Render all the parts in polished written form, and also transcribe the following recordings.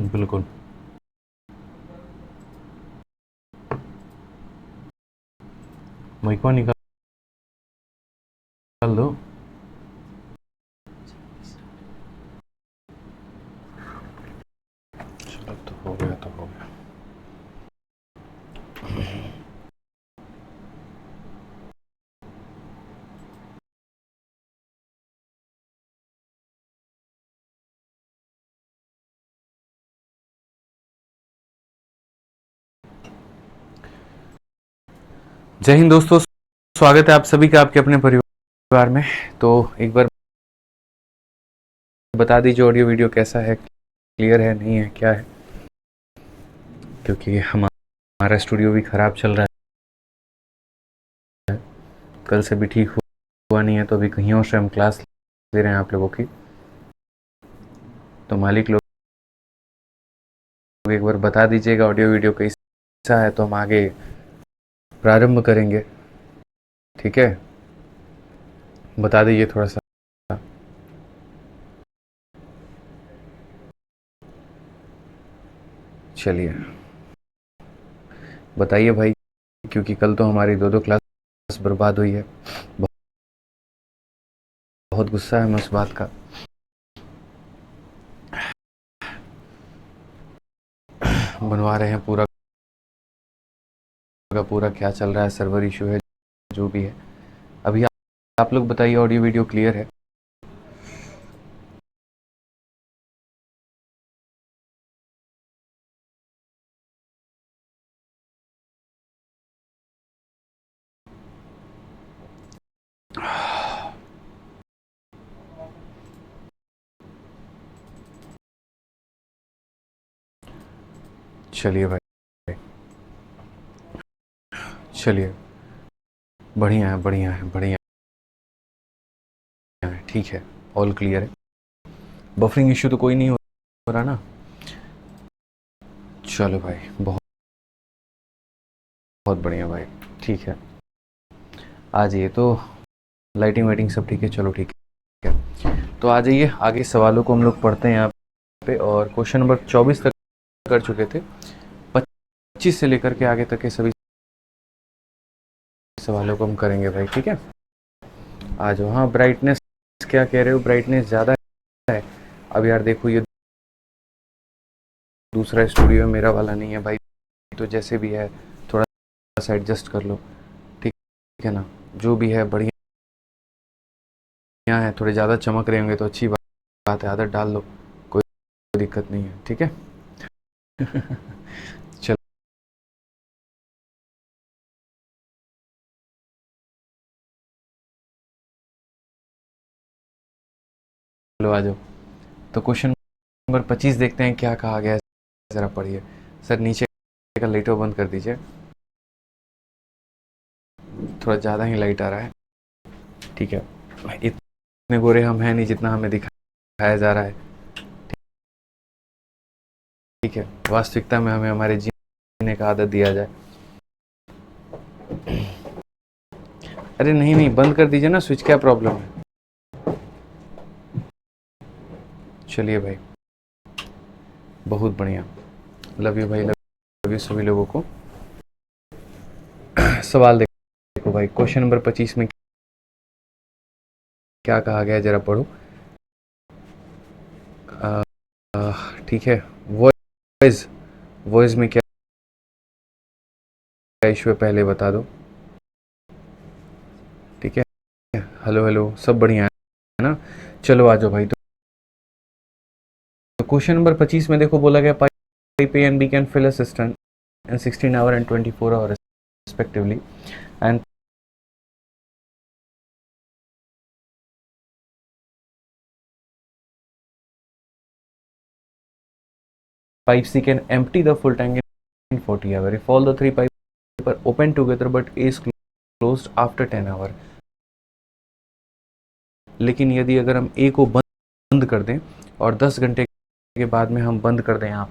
बिल्कुल। माइकवा निकाल दो। चलो तो हो गया तो हो गया। जय हिंद दोस्तों, स्वागत है आप सभी का आपके अपने परिवार में। तो एक बार बता दीजिए ऑडियो वीडियो कैसा है, क्लियर है नहीं है क्या है, क्योंकि हमारा स्टूडियो भी ख़राब चल रहा है, कल से भी ठीक हुआ नहीं है। तो अभी कहीं और से हम क्लास ले रहे हैं आप लोगों की। तो मालिक लोग एक बार बता दीजिएगा ऑडियो वीडियो कैसा है, तो हम आगे प्रारंभ करेंगे। ठीक है, बता दीजिए थोड़ा सा। चलिए बताइए भाई, क्योंकि कल तो हमारी दो क्लास बर्बाद हुई है। बहुत गुस्सा है मैं उस बात का। बनवा रहे हैं पूरा का पूरा, क्या चल रहा है, सर्वर इशू है, जो भी है। अभी आप लोग बताइए ऑडियो वीडियो क्लियर है? चलिए भाई, चलिए, बढ़िया है बढ़िया है बढ़िया है, ठीक है, ऑल क्लियर है। बफरिंग इशू तो कोई नहीं हो रहा ना? चलो भाई, बहुत बहुत बढ़िया भाई, ठीक है। आ जाइए। तो लाइटिंग वाइटिंग सब ठीक है? चलो ठीक है, तो आ जाइए आगे सवालों को हम लोग पढ़ते हैं यहाँ पे। और क्वेश्चन नंबर 24 तक कर चुके थे, 25 से लेकर के आगे तक के सभी सवालों को हम करेंगे भाई, ठीक है। आ जाओ। हाँ, ब्राइटनेस क्या कह रहे हो? ब्राइटनेस ज़्यादा है? अब यार देखो, ये दूसरा स्टूडियो है, मेरा वाला नहीं है भाई, तो जैसे भी है थोड़ा सा एडजस्ट कर लो, ठीक है ना? जो भी है बढ़िया है। थोड़े ज़्यादा चमक रहे होंगे तो अच्छी बात है, आदत डाल लो, कोई दिक्कत नहीं है, ठीक है। चलो आ जाओ। तो क्वेश्चन नंबर 25 देखते हैं क्या कहा गया है, ज़रा पढ़िए। सर नीचे का लाइट बंद कर दीजिए, थोड़ा ज़्यादा ही लाइट आ रहा है, ठीक है। इतने गोरे हम हैं नहीं जितना हमें दिखाया जा रहा है, ठीक है। वास्तविकता में हमें हमारे जीने का आदत दिया जाए। अरे नहीं नहीं, बंद कर दीजिए ना स्विच, क्या प्रॉब्लम है? चलिए भाई, बहुत बढ़िया, लव यू भाई, लव यू सभी लोगों को। सवाल देखो भाई, क्वेश्चन नंबर 25 में क्या कहा गया है, जरा पढ़ो। ठीक है, वॉइस वॉइस में क्या इशू है पहले बता दो, ठीक है। हेलो हेलो, सब बढ़िया है ना? चलो आ जाओ भाई। तो क्वेश्चन नंबर 25 में देखो बोला गया, pipe A and B can fill a system in 16 hour and 24 hour respectively, and pipe C can empty the full tank in 40 hour if all the three pipes are open together but A is closed after 10 hour। लेकिन यदि अगर हम A को बंद कर दें और 10 घंटे के बाद में हम बंद कर दें यहाँ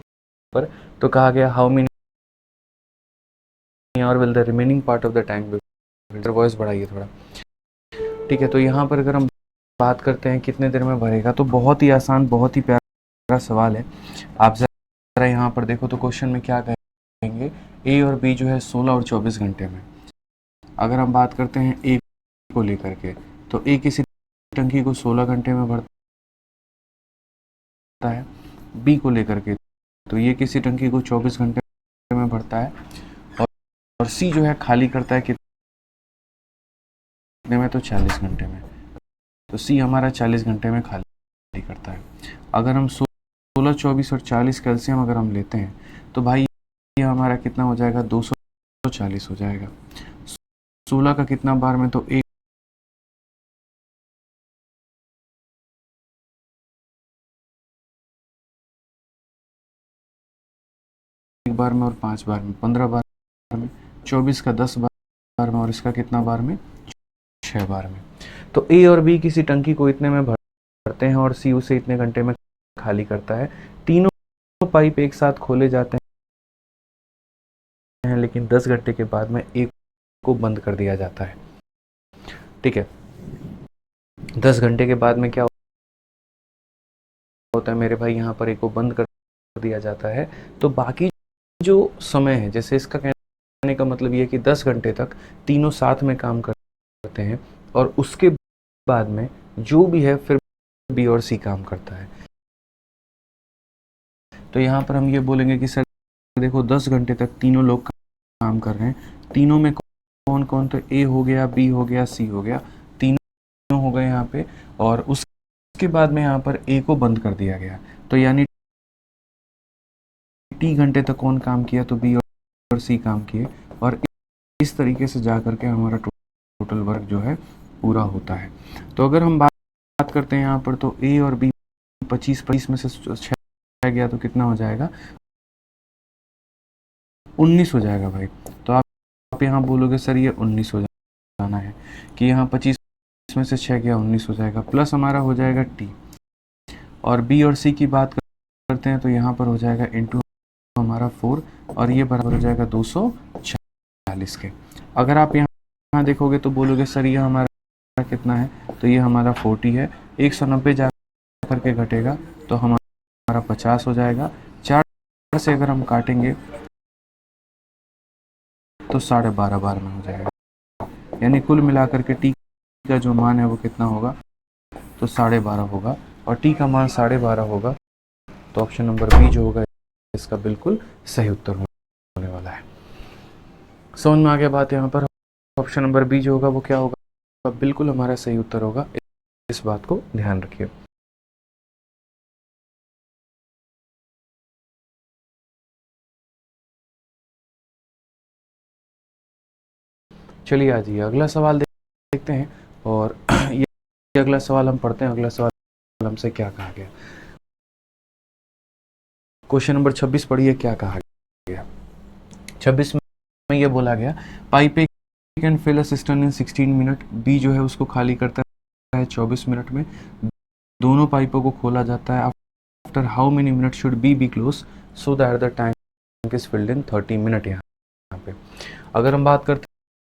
पर, तो कहा गया how many hour will the remaining part of the tank, voice बढ़ाइए थोड़ा, ठीक है। तो यहाँ पर अगर हम बात करते हैं कितने देर में भरेगा, तो बहुत ही आसान, बहुत ही प्यारा सवाल है। आप यहाँ पर देखो तो क्वेश्चन में क्या कहेंगे, ए और बी जो है 16 और 24 घंटे में। अगर हम बात करते हैं ए को लेकर के, तो ए किसी टंकी को 16 घंटे में भरता है। बी को लेकर के तो ये किसी टंकी को 24 घंटे में भरता है। और सी जो है खाली करता है कितने में, तो 40 घंटे में। तो सी हमारा 40 घंटे में खाली करता है। अगर हम 16, 24 और 40 कैल्शियम अगर हम लेते हैं तो भाई ये हमारा कितना हो जाएगा, 240 हो जाएगा। 16 का कितना बार में, तो एक बार में और 5 बार में, 15 बार में। 24 का 10 बार में और इसका कितना बार में, 6 बार में। तो ए और बी किसी टंकी को इतने में भरते हैं और सी उसे इतने घंटे में खाली करता है। तीनों पाइप एक साथ खोले जाते हैं, लेकिन 10 घंटे के बाद में एक को बंद कर दिया जाता है। ठीक है, 10 घंटे के बाद में क्या होता है मेरे भाई, यहाँ पर एक को बंद कर दिया जाता है। तो बाकी जो समय है, जैसे इसका कहने का मतलब ये है कि 10 घंटे तक तीनों साथ में काम करते हैं और उसके बाद में जो भी है फिर बी और सी काम करता है। तो यहाँ पर हम ये बोलेंगे कि सर देखो 10 घंटे तक तीनों लोग काम कर रहे हैं। तीनों में कौन कौन, तो ए हो गया, बी हो गया, सी हो गया, तीनों हो गए यहाँ पे। और उसके बाद में यहाँ पर ए को बंद कर दिया गया। तो यानी टी घंटे तक कौन काम किया, तो बी और सी काम किए। और इस तरीके से जा करके हमारा टोटल वर्क जो है पूरा होता है। तो अगर हम बात करते हैं यहाँ पर, तो ए और बी 25 में से 6 गया तो कितना हो जाएगा, 19 हो जाएगा भाई। तो आप यहाँ बोलोगे सर ये 19 हो जाना है, कि यहाँ 25 में से 6 गया 19 हो जाएगा, प्लस हमारा हो जाएगा टी। और बी और सी की बात करते हैं तो यहाँ पर हो जाएगा इंटू हमारा 4, और ये बराबर हो जाएगा 240 के। अगर आप यहाँ देखोगे तो बोलोगे सर ये हमारा कितना है, तो ये हमारा 40 है। 190 जा करके घटेगा तो हमारा 50 हो जाएगा। 4 से अगर हम काटेंगे तो 12.5 बार में हो जाएगा। यानी कुल मिलाकर के टी का जो मान है वो कितना होगा, तो 12.5 होगा। और टी का मान 12.5 होगा। तो ऑप्शन नंबर बी जो होगा इसका बिल्कुल सही उत्तर होने वाला है। समझ में आ गया बात। यहाँ पर ऑप्शन नंबर बी जो होगा वो क्या होगा, बिल्कुल हमारा सही उत्तर होगा। इस बात को ध्यान रखिए। चलिए आ जाइए अगला सवाल देखते हैं। और ये अगला सवाल हम पढ़ते हैं। अगला सवाल हमसे क्या कहा गया, क्वेश्चन नंबर 26 पढ़िए क्या कहा गया। 26 में ये बोला गया, pipe A can fill a cistern in 16 minute. B जो है उसको खाली करता है 24 मिनट में। दोनों पाइपों को खोला जाता है। After how many minute should be close so that the tank is filled in 30 minute. यहाँ पे अगर हम बात करते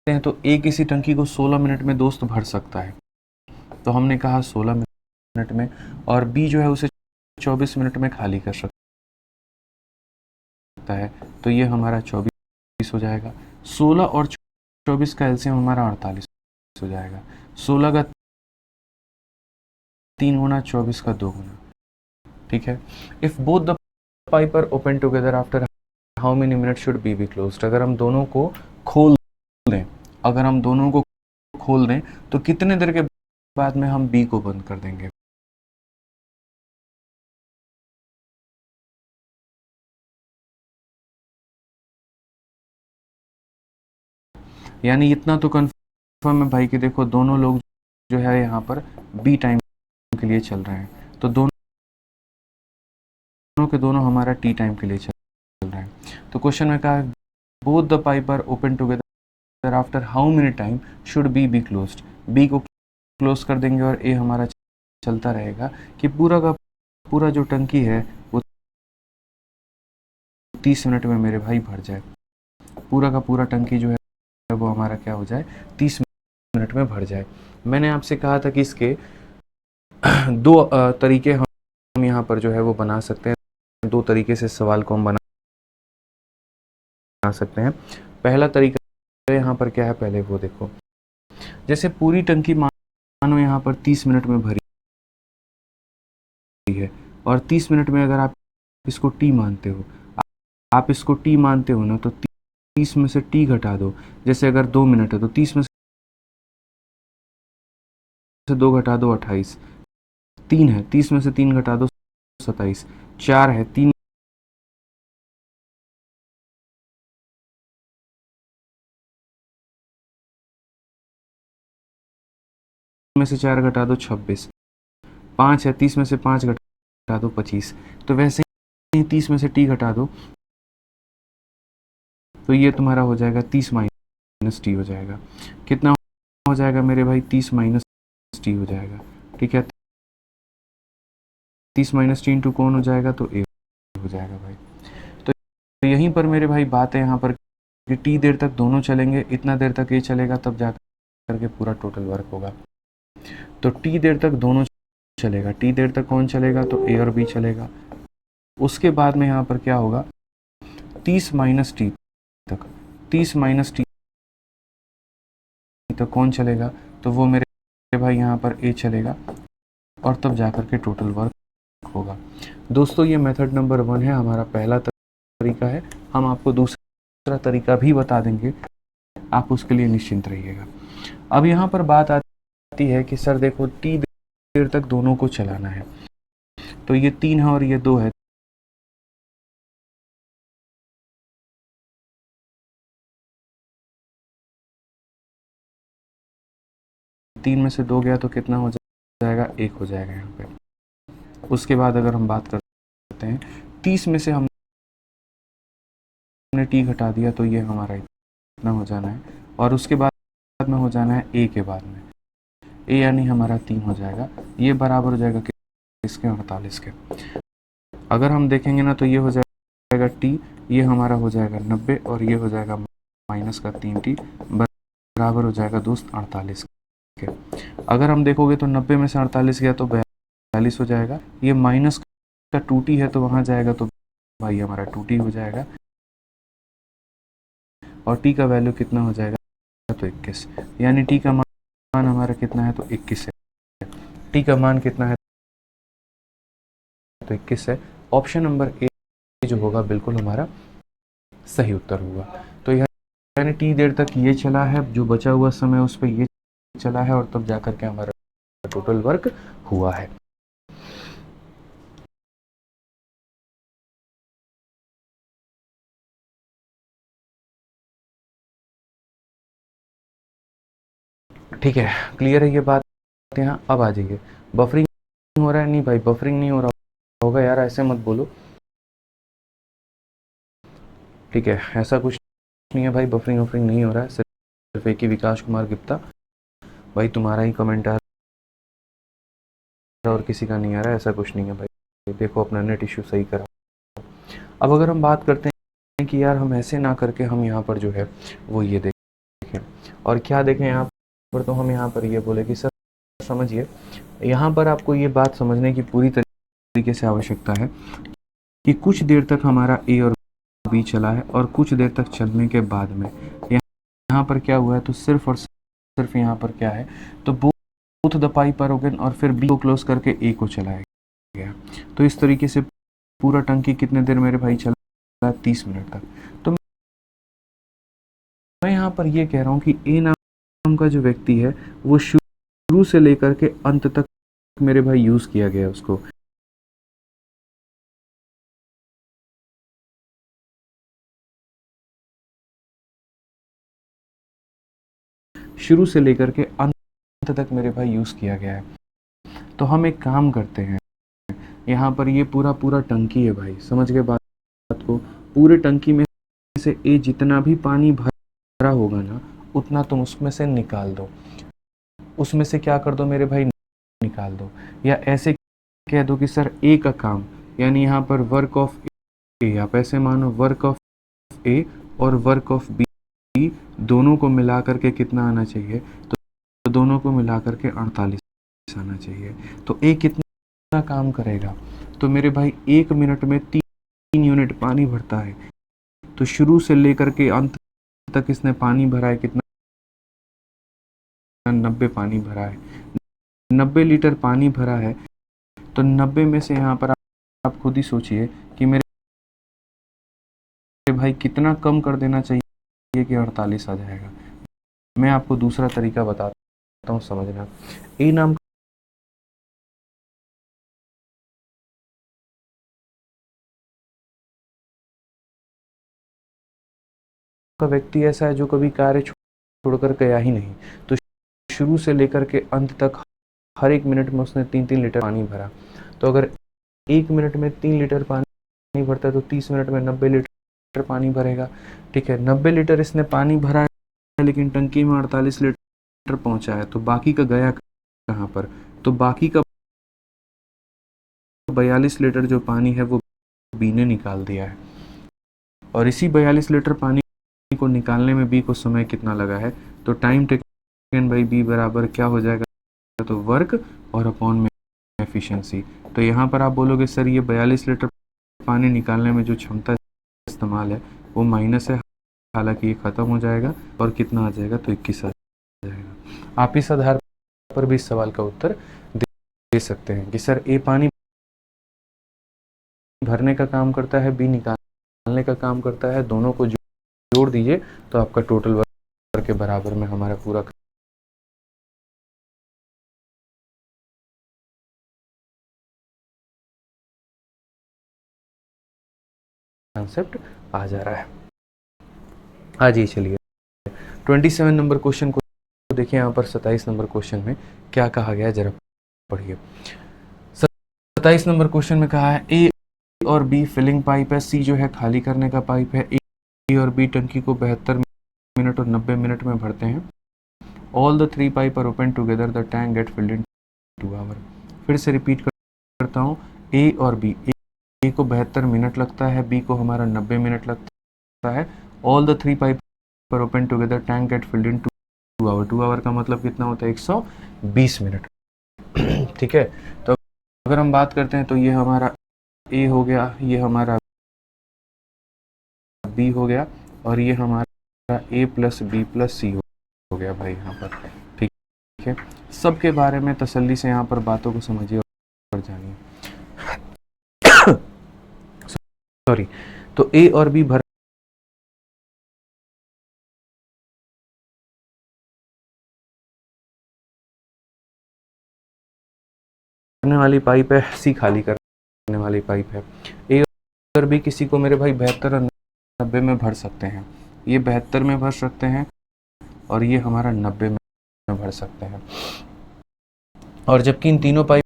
हैं तो ए किसी टंकी को 16 मिनट में दोस्त भर सकता है। तो हमने कहा 16 मिनट में, और बी जो है उसे 24 मिनट में खाली कर सकता है। तो ये हमारा 24 हो जाएगा। 16 और 24 का एलसीएम हमारा 48 हो जाएगा। 16 का 3 गुना, 24 का 2 गुना। ठीक है। If both the pipe are open together after how many minute should be closed. अगर हम दोनों को खोल दें, तो कितने देर के बाद में हम बी को बंद कर देंगे। यानी इतना तो कंफर्म है भाई कि देखो दोनों लोग जो है यहाँ पर बी टाइम के लिए चल रहे हैं। तो दोनों के दोनों हमारा टी टाइम के लिए चल रहे हैं। तो क्वेश्चन में कहा both the pipe are open together after how many time should be closed. B को क्लोज कर देंगे और ए हमारा चलता रहेगा कि पूरा का पूरा जो टंकी है वो 30 मिनट में मेरे भाई भर जाए। पूरा का पूरा टंकी जो है वो हमारा क्या हो जाए, 30 मिनट में भर जाए। मैंने आपसे कहा था कि इसके दो तरीके हम यहाँ पर जो है वो बना सकते हैं, दो तरीके से सवाल को हम बना सकते हैं। पहला तरीका यहाँ पर क्या है, पहले वो देखो। जैसे पूरी टंकी मानो यहाँ पर 30 मिनट में भरी है, और 30 मिनट में अगर आप इसको टी मानते हो, आप इसको टी मानते हो ना, तो 30 में से टी घटा दो। जैसे अगर 2 मिनट है तो 30 में से 2 घटा दो 28, 3 है 30 में से 3 घटा दो 27, 4 है 3 में से 4 घटा दो 26, 5 है 30 में से 5 घटा दो 25। तो वैसे ही 30 में से टी घटा दो, तो ये तुम्हारा हो जाएगा 30 माइनस टी हो जाएगा। कितना हो जाएगा मेरे भाई, 30 माइनस टी हो जाएगा। ठीक है, 30 माइनस टी इंटू कौन हो जाएगा, तो ए हो जाएगा भाई। तो यहीं पर मेरे भाई बात है यहाँ पर कि टी देर तक दोनों चलेंगे, इतना देर तक ये चलेगा, तब जा करके पूरा टोटल वर्क होगा। तो टी देर तक दोनों चलेगा, टी देर तक कौन चलेगा, तो ए और बी चलेगा। उसके बाद में यहाँ पर क्या होगा, 30 माइनस टी तक, 30 माइनस टी तक कौन चलेगा, तो वो मेरे भाई यहाँ पर ए चलेगा, और तब जाकर के टोटल वर्क होगा। दोस्तों ये मेथड नंबर 1 है, हमारा पहला तरीका है। हम आपको दूसरा तरीका भी बता देंगे, आप उसके लिए निश्चिंत रहिएगा। अब यहाँ पर बात आती है कि सर देखो टी देर तक दोनों को चलाना है, तो ये 3 है और ये 2 है, तीन में से 2 गया तो कितना हो जाएगा, 1 हो जाएगा यहाँ पे। उसके बाद अगर हम बात करते हैं 30 में से हमने टी घटा दिया, तो ये हमारा इतना हो जाना है, और उसके बाद में हो जाना है ए के बाद में, ए यानी हमारा 3 हो जाएगा। ये बराबर हो जाएगा किसके, 48 के। अगर हम देखेंगे ना तो ये हो जाएगा टी, ये हमारा हो जाएगा 90, और ये हो जाएगा माइनस का 3t, बराबर हो जाएगा दोस्त 48 के। अगर हम देखोगे तो 90 में से 48 गया तो 42 हो जाएगा, ये माइनस का 2t है तो वहाँ जाएगा तो भाई हमारा 2t हो जाएगा, और t का वैल्यू कितना हो जाएगा, तो 21, यानी t का मान हमारा कितना है, तो 21 है। t का मान कितना है, तो 21 है। ऑप्शन नंबर ए जो होगा बिल्कुल हमारा सही उत्तर होगा। तो यानी टी देर तक ये चला है, जो बचा हुआ समय उस पर ये चला है, और तब जाकर के हमारा टोटल वर्क हुआ है। ठीक है, क्लियर है ये बात यहाँ। अब आ जाइए, बफरिंग हो रहा है, नहीं भाई बफरिंग नहीं हो रहा होगा यार, ऐसे मत बोलो। ठीक है, ऐसा कुछ नहीं है भाई, बफरिंग वफरिंग नहीं हो रहा है, सिर्फ एक ही विकास कुमार गुप्ता भाई तुम्हारा ही कमेंट आ रहा है, और किसी का नहीं आ रहा है, ऐसा कुछ नहीं है भाई। देखो अपना नेट इश्यू सही करा। अब अगर हम बात करते हैं कि यार हम ऐसे ना करके हम यहाँ पर जो है वो ये देखें, और क्या देखें यहाँ पर, तो हम यहाँ पर ये बोले कि सर समझिए, यहाँ पर आपको ये बात समझने की पूरी तरीके से आवश्यकता है कि कुछ देर तक हमारा ए और बी चला है, और कुछ देर तक चलने के बाद में यहाँ पर क्या हुआ है, तो सिर्फ और सिर्फ यहाँ पर क्या है, तो both the pipe are open, और फिर बी को क्लोज करके ए को चलाया गया। तो इस तरीके से पूरा टंकी कितने देर मेरे भाई चला, 30 मिनट तक। तो मैं यहाँ पर ये कह रहा हूँ कि ए नाम का जो व्यक्ति है वो शुरू से लेकर के अंत तक मेरे भाई यूज किया गया उसको, शुरू से लेकर के अंत तक मेरे भाई यूज किया गया है। तो हम एक काम करते हैं, यहाँ पर ये पूरा पूरा टंकी है भाई, समझ गए बात को। पूरे टंकी में से ए जितना भी पानी भरा होगा ना, उतना तुम उसमें से निकाल दो, उसमें से क्या कर दो मेरे भाई, निकाल दो। या ऐसे कह दो कि सर ए का काम, यानी यहाँ पर वर्क ऑफ ए, आप ऐसे मानो वर्क ऑफ ए और वर्क ऑफ बी दोनों को मिला करके कितना आना चाहिए, तो दोनों को मिला करके 48 आना चाहिए। तो ए कितना काम करेगा, तो मेरे भाई 1 मिनट में यूनिट पानी भरता है, तो शुरू से लेकर के अंत तक इसने पानी भरा है कितना? 90 पानी भरा है। 90 लीटर पानी भरा है, तो 90 में से यहाँ पर आप खुद ही सोचिए कि मेरे भाई कितना कम कर देना चाहिए कि 48 आ जाएगा। मैं आपको दूसरा तरीका बताता हूँ समझना। ए नाम का व्यक्ति ऐसा है जो कभी कार्य छोड़कर गया ही नहीं, तो शुरू से लेकर के अंत तक हर एक मिनट में उसने 3-3 लीटर पानी भरा। तो अगर 1 मिनट में 3 लीटर पानी भरता है तो 30 मिनट में 90 लीटर पानी भरेगा। ठीक है, 90 लीटर इसने पानी भरा है, लेकिन टंकी में 48 लीटर पहुंचा है, तो बाकी का गया कहाँ पर? तो बाकी का 42 लीटर जो पानी है वो बी ने निकाल दिया है। और इसी 42 लीटर पानी को निकालने में बी को समय कितना लगा है? तो टाइम टेकन बाई बी बराबर क्या हो जाएगा? तो वर्क और अपॉन में एफिशिएंसी। तो यहाँ पर आप बोलोगे सर ये 42 लीटर पानी निकालने में जो क्षमता इस्तेमाल है वो माइनस है, हालांकि ये खत्म हो जाएगा और कितना आ जाएगा? तो 21 आ जाएगा। आप इस आधार पर भी इस सवाल का उत्तर दे सकते हैं कि सर ए पानी भरने का काम करता है, बी निकालने का काम करता है, दोनों को जोड़ दीजिए तो आपका टोटल वर्क के बराबर में हमारा पूरा कॉन्सेप्ट आ जा रहा है। आ जी चलिए 27 नंबर क्वेश्चन को देखिए। यहाँ पर 27 नंबर क्वेश्चन में क्या कहा गया है जरा पढ़िए। 27 नंबर क्वेश्चन में कहा है ए और बी फिलिंग पाइप है, सी जो है खाली करने का पाइप है। ए और बी टंकी को 72 मिनट और 90 मिनट में भरते हैं। All the 3 pipe are open together, the tank get filled in 2 hour. फिर से रिपीट करता हूँ, ए और बी, ए को 72 मिनट लगता है, बी को हमारा 90 मिनट लगता है। All the 3 pipe are open together, tank get filled in 2 hour. 2 hour का मतलब कितना होता है? 120 मिनट। ठीक है, तो अगर हम बात करते हैं तो ये हमारा ए हो गया, ये हमारा बी हो गया, और ये हमारा ए प्लस बी प्लस सी हो गया भाई यहाँ पर। ठीक है, सबके बारे में तसल्ली से यहाँ पर बातों को समझिए और जानिए। सॉरी, तो ए और बी भरने वाली पाइप है, सी खाली करने वाली पाइप है। ए और बी किसी को मेरे भाई 72 और 90 में भर सकते हैं। ये 72 में भर सकते हैं और ये हमारा 90 में भर सकते हैं। और जबकि इन तीनों पाइप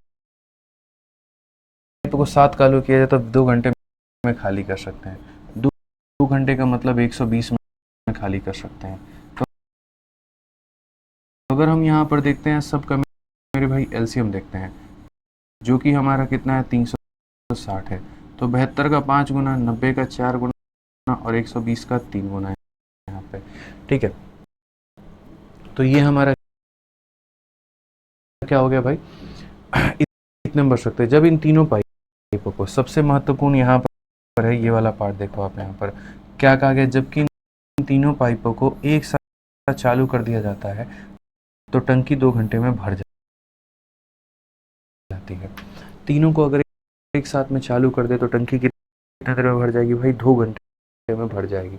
को 7 चालू किया जाए तो 2 घंटे में खाली कर सकते हैं। 2 घंटे का मतलब 120 में खाली कर सकते हैं। तो अगर हम यहाँ पर देखते हैं सबका मेरे भाई एलसीएम देखते हैं, जो कि हमारा कितना है? 360 है। तो 72 का 5 गुना, 90 का 4 गुना और 120 का 3 गुना है यहाँ पे। ठीक है, तो ये हमारा क्या हो गया भाई? इतने भर सकते हैं। जब इन तीनों पाइपों को, सबसे महत्वपूर्ण यहाँ पर है ये वाला पार्ट, देखो आप यहाँ पर क्या कहा गया, जबकि इन तीनों पाइपों को एक साथ चालू कर दिया जाता है तो टंकी 2 घंटे में भर जाती है। तीनों को अगर एक साथ में चालू कर दे तो टंकी कितने देर में भर जाएगी भाई? 2 घंटे में भर जाएगी।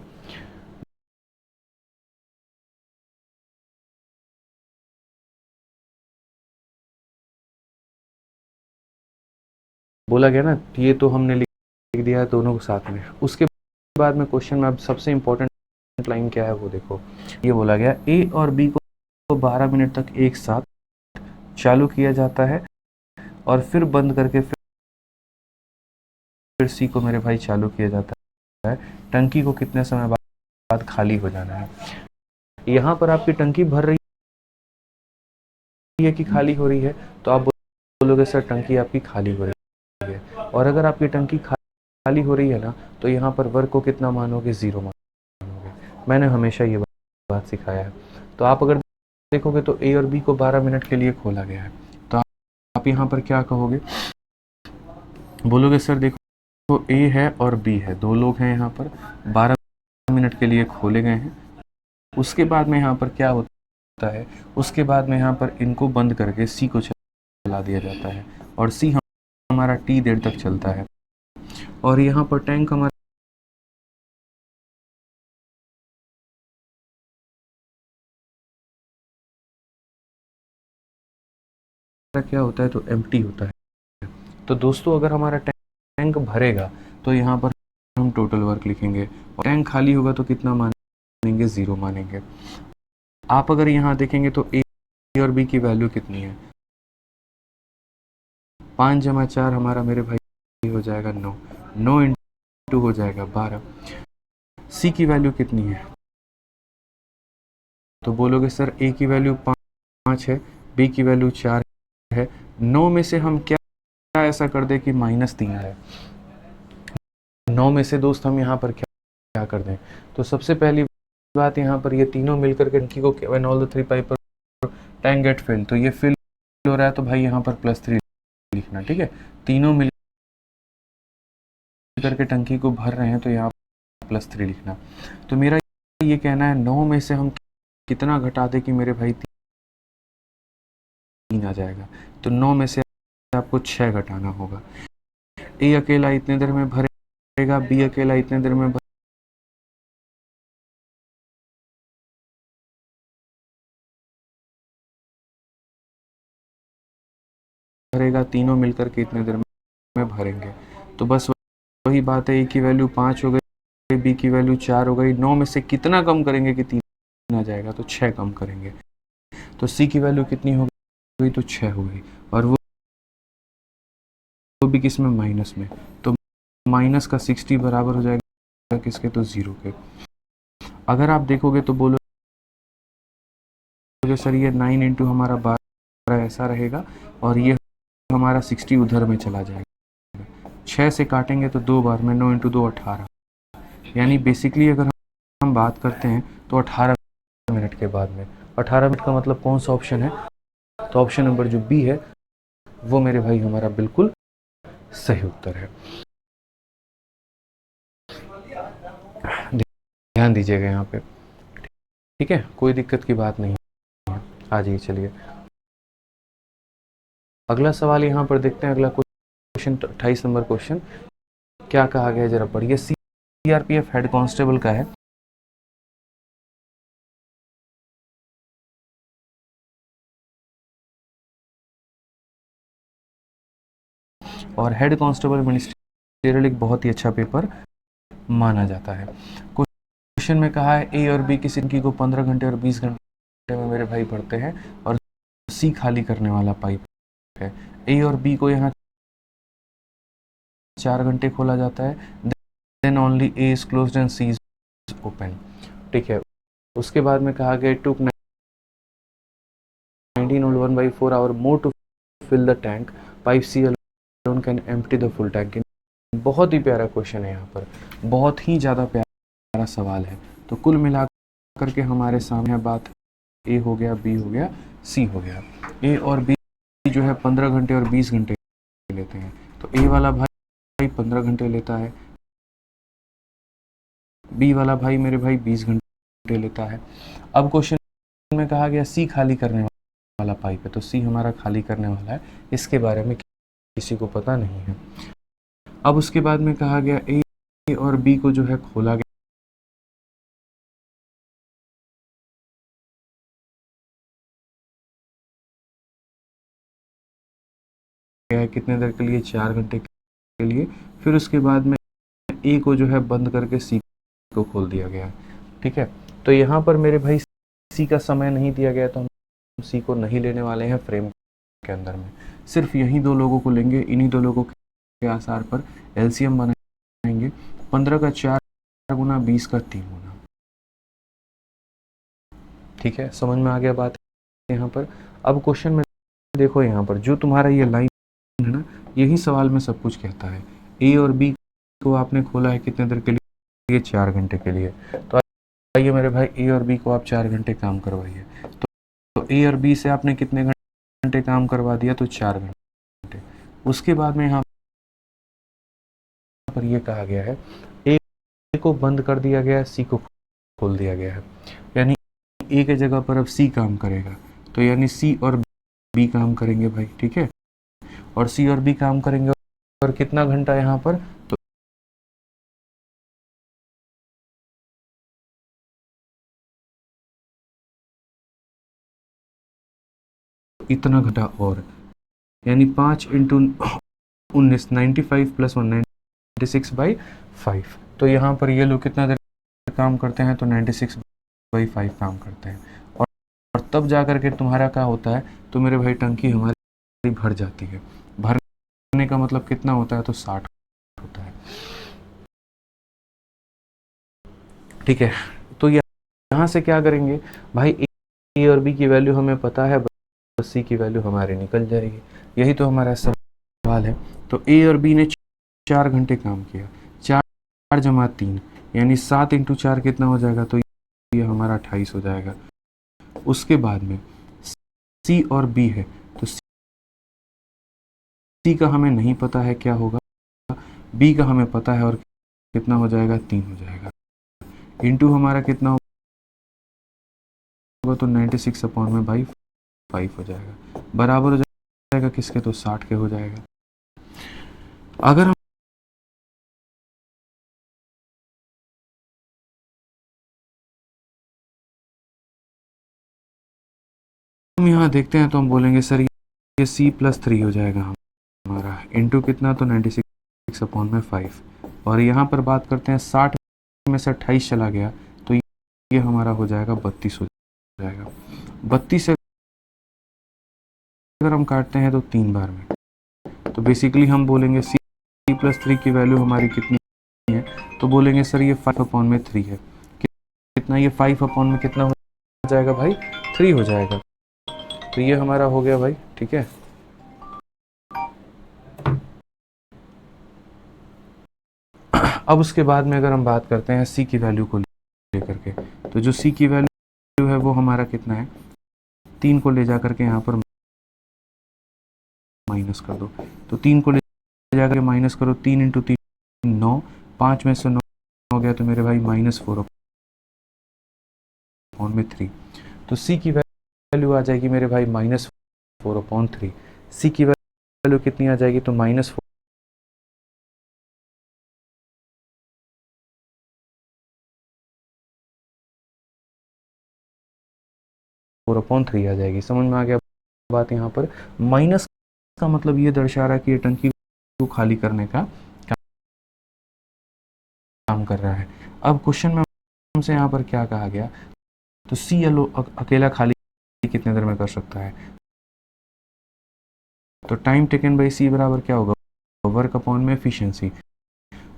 बोला गया ना, ये तो हमने लिख दिया है दोनों को साथ में। उसके बाद में क्वेश्चन में अब सबसे इंपॉर्टेंट लाइन क्या है वो देखो। ये बोला गया ए और बी को 12 मिनट तक एक साथ चालू किया जाता है और फिर बंद करके फिर सी को मेरे भाई चालू किया जाता है। टंकी को कितने समय बाद खाली हो जाना है? यहाँ पर आपकी टंकी भर रही है कि खाली हो रही है? तो आप बोलोगे सर टंकी आपकी खाली हो रही है। और अगर आपकी टंकी खाली हो रही है ना, तो यहाँ पर वर्क को कितना मानोगे? 0 मानोगे। मैंने हमेशा ये बात सिखाया है। तो आप अगर देखोगे तो ए और बी को 12 मिनट के लिए खोला गया है, तो आप यहाँ पर क्या कहोगे? बोलोगे सर देखो ए है और बी है, दो लोग हैं यहाँ पर, 12 मिनट के लिए खोले गए हैं। उसके बाद में यहाँ पर क्या होता है, उसके बाद में यहाँ पर इनको बंद करके सी को चला दिया जाता है और सी हमारा टी देर तक चलता है। और यहाँ पर टैंक हमारा क्या होता है, तो एम्प्टी होता है। तो दोस्तों अगर हमारा टैंक भरेगा तो यहाँ पर हम टोटल वर्क लिखेंगे, और टैंक खाली होगा तो कितना मानेंगे, 0 मानेंगे। आप अगर यहाँ देखेंगे तो ए और बी की वैल्यू कितनी है, 5 जमा 4 हमारा मेरे भाई हो जाएगा 9, 9 इंटू हो जाएगा 12। सी की वैल्यू कितनी है, तो बोलोगे सर ए की वैल्यू 5 है, बी की वैल्यू 4 है, 9 में से हम क्या ऐसा कर दे कि -3 है। 9 में से दोस्त हम यहाँ पर क्या कर दें, तो सबसे पहली बात यहाँ पर ये तीनों मिलकर के टंकी को when all the 3 pipe tank get fill, तो ये फिल हो रहा है तो भाई यहाँ पर +3 लिखना, ठीक है। तीनों मिल करके टंकी को भर रहे हैं तो यहाँ +3 लिखना। तो मेरा ये कहना है 9 में से हम कितना घटा दें कि मेरे भाई 3 आ जाएगा, तो 9 में से आपको 6 घटाना होगा। ए अकेला इतने देर में भरेगा, बी अकेला इतने देर में भरेगा, तीनों मिलकर के इतने देर में भरेंगे। तो बस वही बात है, ए की वैल्यू 5 हो गई, बी की वैल्यू 4 हो गई, 9 में से कितना कम करेंगे कि 3 आ जाएगा, तो 6 कम करेंगे। तो सी की वैल्यू कितनी हो गई, तो 6 हो गई, और वो भी किस में, माइनस में। तो माइनस का 60 बराबर हो जाएगा किसके, तो 0 के। अगर आप देखोगे तो बोलोगे सर ये 9 इंटू हमारा 12 ऐसा रहेगा, और ये हमारा 60 उधर में चला जाएगा। 6 से काटेंगे तो 2 बार में, 9 इंटू 2 18, यानी बेसिकली अगर हम बात करते हैं तो 18 मिनट के बाद में। 18 मिनट का मतलब कौन सा ऑप्शन है, तो ऑप्शन नंबर जो बी है वो मेरे भाई हमारा बिल्कुल सही उत्तर है। ध्यान दीजिएगा यहाँ पे, ठीक है, कोई दिक्कत की बात नहीं है। आ जाइए, चलिए अगला सवाल यहाँ पर देखते हैं। अगला क्वेश्चन 28 नंबर क्वेश्चन क्या कहा गया है, जरा पढ़िए। सीआरपीएफ हेड कांस्टेबल का है। और हेड कांस्टेबल मिनिस्ट्रियल एक बहुत ही अच्छा पेपर माना जाता है। क्वेश्चन में कहा है ए और बी की सिंकी को 15 घंटे और 20 घंटे में मेरे भाई पढ़ते हैं, और सी खाली करने वाला पाइप है। ए और बी को यहाँ 4 घंटे खोला जाता है, then only A is closed and C is open, ठीक है। उसके बाद में कहा गया took 19/4 hour more to fill the tank, pipe C alone can empty the full tank. बहुत ही प्यारा क्वेश्चन है, यहाँ पर बहुत ही ज़्यादा प्यारा सवाल है। तो कुल मिलाकर के हमारे सामने बात ए हो गया, बी हो गया, सी हो गया। ए और बी जो है 15 घंटे और 20 घंटे लेते हैं, तो ए वाला भाई 15 घंटे लेता है, बी वाला भाई मेरे भाई 20 घंटे लेता है। अब क्वेश्चन में कहा गया सी खाली करने वाला पाइप है, तो सी हमारा खाली करने वाला है, इसके बारे में किसी को पता नहीं है। अब उसके बाद में कहा गया ए और बी को जो है खोला गया है कितने देर के लिए, 4 घंटे के लिए। फिर उसके बाद में ए को जो है बंद करके सी को खोल दिया गया है, ठीक है। तो यहाँ पर मेरे भाई सी का समय नहीं दिया गया, तो हम सी को नहीं लेने वाले हैं फ्रेम के अंदर में, सिर्फ यही दो लोगों को लेंगे। इन्हीं दो लोगों के आधार पर एलसीएम बनाएंगे, 15 का 4 गुना, 20 का 3 गुना, ठीक है। समझ में आ गया बात यहाँ पर। अब क्वेश्चन में देखो, यहाँ पर जो तुम्हारा ये लाइन है ना, यही सवाल में सब कुछ कहता है। ए और बी को आपने खोला है कितने देर के लिए, 4 घंटे के लिए। तो आइए मेरे भाई ए और बी को आप 4 घंटे काम करवाइए। तो ए और बी से आपने कितने घंटे काम करवा दिया, तो 4 घंटे। उसके बाद में यहाँ पर ये कहा गया है ए को बंद कर दिया गया है, सी को खोल दिया गया है, यानी ए के जगह पर अब सी काम करेगा, तो यानी सी और बी काम करेंगे भाई, ठीक है, और सी और बी काम करेंगे, और कितना घंटा यहाँ पर, तो इतना घंटा और, यानी 5 इंटू 19 95 प्लस 196/5। तो यहाँ पर ये लोग कितना देर काम करते हैं, तो 96/5 काम करते हैं, और तब जा करके तुम्हारा क्या होता है, तो मेरे भाई टंकी हमारी भर जाती है। भरने का मतलब कितना होता है, तो 60 होता है, ठीक है। तो यहाँ से क्या करेंगे भाई, ए और बी की वैल्यू हमें पता है, बस सी की वैल्यू हमारी निकल जाएगी, यही तो हमारा सवाल है। तो ए और बी ने 4 घंटे काम किया, 4 जमा 3 यानी 7 इंटू 4 कितना हो जाएगा, तो ये हमारा 28 हो जाएगा। उसके बाद में सी और बी है, तो सी का हमें नहीं पता है क्या होगा, बी का हमें पता है, और कितना हो जाएगा, 3 हो जाएगा, इंटू हमारा कितना होगा, तो 96/5 हो जाएगा, बराबर हो जाएगा किसके, तो 60 के हो जाएगा। अगर हम यहाँ देखते हैं तो हम बोलेंगे सर ये C+3 हो जाएगा हमारा, इंटू कितना, तो 96/5, और यहाँ पर बात करते हैं 60 में से 28 चला गया, तो ये हमारा हो जाएगा 32 हो जाएगा। 32 से अगर हम काटते हैं तो 3 बार में, तो बेसिकली हम बोलेंगे C+3 की वैल्यू हमारी कितनी है, तो बोलेंगे सर ये 5/3 है, कितना, ये 5 में कितना हो जाएगा भाई, 3 हो जाएगा। तो ये हमारा हो गया भाई, ठीक है। अब उसके बाद में अगर हम बात करते हैं सी की वैल्यू को लेकर के, तो जो सी की वैल्यू है वो हमारा कितना है, 3 को ले जाकर के यहाँ पर माइनस कर दो, तो 3 को ले जाकर माइनस करो, 3 इंटू 3 9, 5 में से 9 हो गया, तो मेरे भाई -4/3। तो सी की वैल्यू आ जाएगी मेरे भाई -4/3। सी की वैल्यू कितनी आ जाएगी, तो -4/3 आ जाएगी। समझ में आ गया बात। यहाँ पर माइनस का मतलब ये दर्शा रहा है कि ये टंकी को खाली करने का काम कर रहा है। अब क्वेश्चन में हमसे यहाँ पर क्या कहा गया, तो सी अकेला खाली कितने देर में कर सकता है, तो टाइम टेकन बाई सी बराबर क्या होगा, वर्क अपॉन में एफिशिएंसी।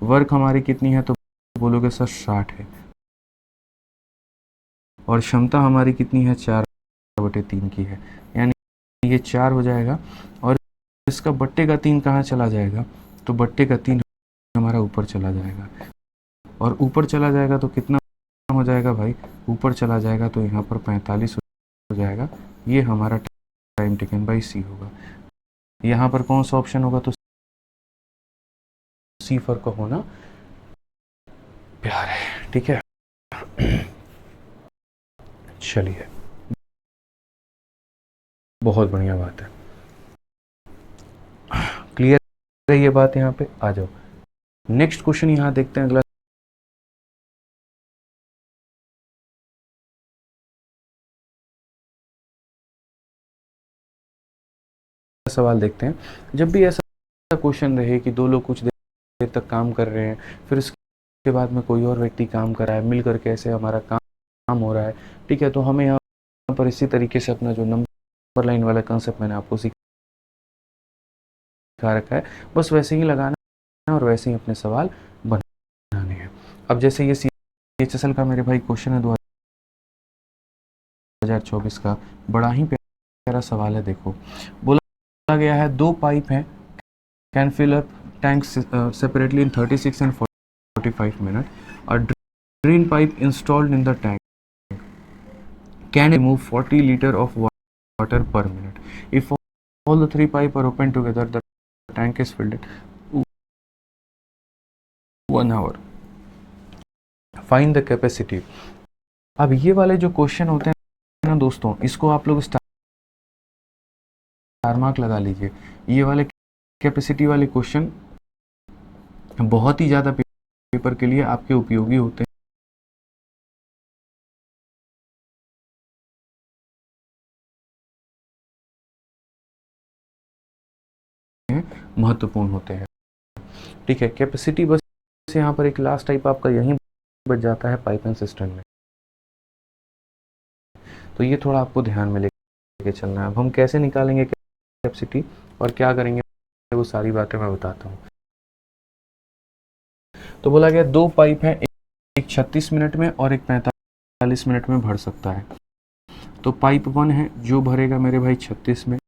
वर्क हमारी कितनी है, तो बोलोगे सर 60 है, और क्षमता हमारी कितनी है, 4/3 की है, यानी ये 4 हो जाएगा, और इसका बट्टे का 3 कहाँ चला जाएगा, तो बट्टे का 3 हमारा ऊपर चला जाएगा, और ऊपर चला जाएगा तो कितना हो जाएगा भाई, ऊपर चला जाएगा तो यहाँ पर 45 हो जाएगा। ये हमारा टाइम टेकन बाई सी होगा। यहाँ पर कौन सा ऑप्शन होगा, तो सी फर का होना प्यार है, ठीक है। चलिए, बहुत बढ़िया बात है, क्लियर है ये बात। यहाँ पे आ जाओ, नेक्स्ट क्वेश्चन यहाँ देखते हैं, अगला सवाल देखते हैं। जब भी ऐसा क्वेश्चन रहे कि दो लोग कुछ देर तक काम कर रहे हैं, फिर उसके बाद में कोई और व्यक्ति काम कर रहा है, मिल करके ऐसे हमारा काम हो रहा है, ठीक है, तो हमें यहाँ पर इसी तरीके से अपना जो नंबर लाइन वाला कंसेप्ट मैंने आपको सिखा रखा है, बस वैसे ही लगाना है और वैसे ही अपने सवाल बनाने हैं। अब जैसे ये CHSL का मेरे भाई क्वेश्चन है 2024 का, बड़ा ही प्यारा सवाल है। देखो, बोला गया है 2 पाइप हैं, can fill up tanks separately in 36 and 45 minutes. A drain pipe installed in the tank can remove 40 liter of water per minute. If all the 3 pipes are open together, the tank is filled. 1 hour, find the capacity. अब ये वाले जो question होते हैं ना दोस्तों, इसको आप लोग स्टार मार्क लगा लीजिए। ये वाले कैपेसिटी वाले क्वेश्चन बहुत ही ज़्यादा पेपर के लिए आपके उपयोगी होते हैं, महत्वपूर्ण होते हैं। ठीक है, कैपेसिटी बस यहाँ पर एक लास्ट टाइप आपका यहीं बच जाता है पाइप एंड सिस्टम में। तो ये थोड़ा आपको ध्यान में लेके चलना है। अब हम कैसे निकालेंगे कैपेसिटी और क्या करेंगे, वो सारी बातें मैं बताता हूँ। तो बोला गया 2 पाइप हैं, एक 36 मिनट में और एक 45 मिनट में भर सकता है। तो पाइप 1 है जो भरेगा मेरे भाई 36 में,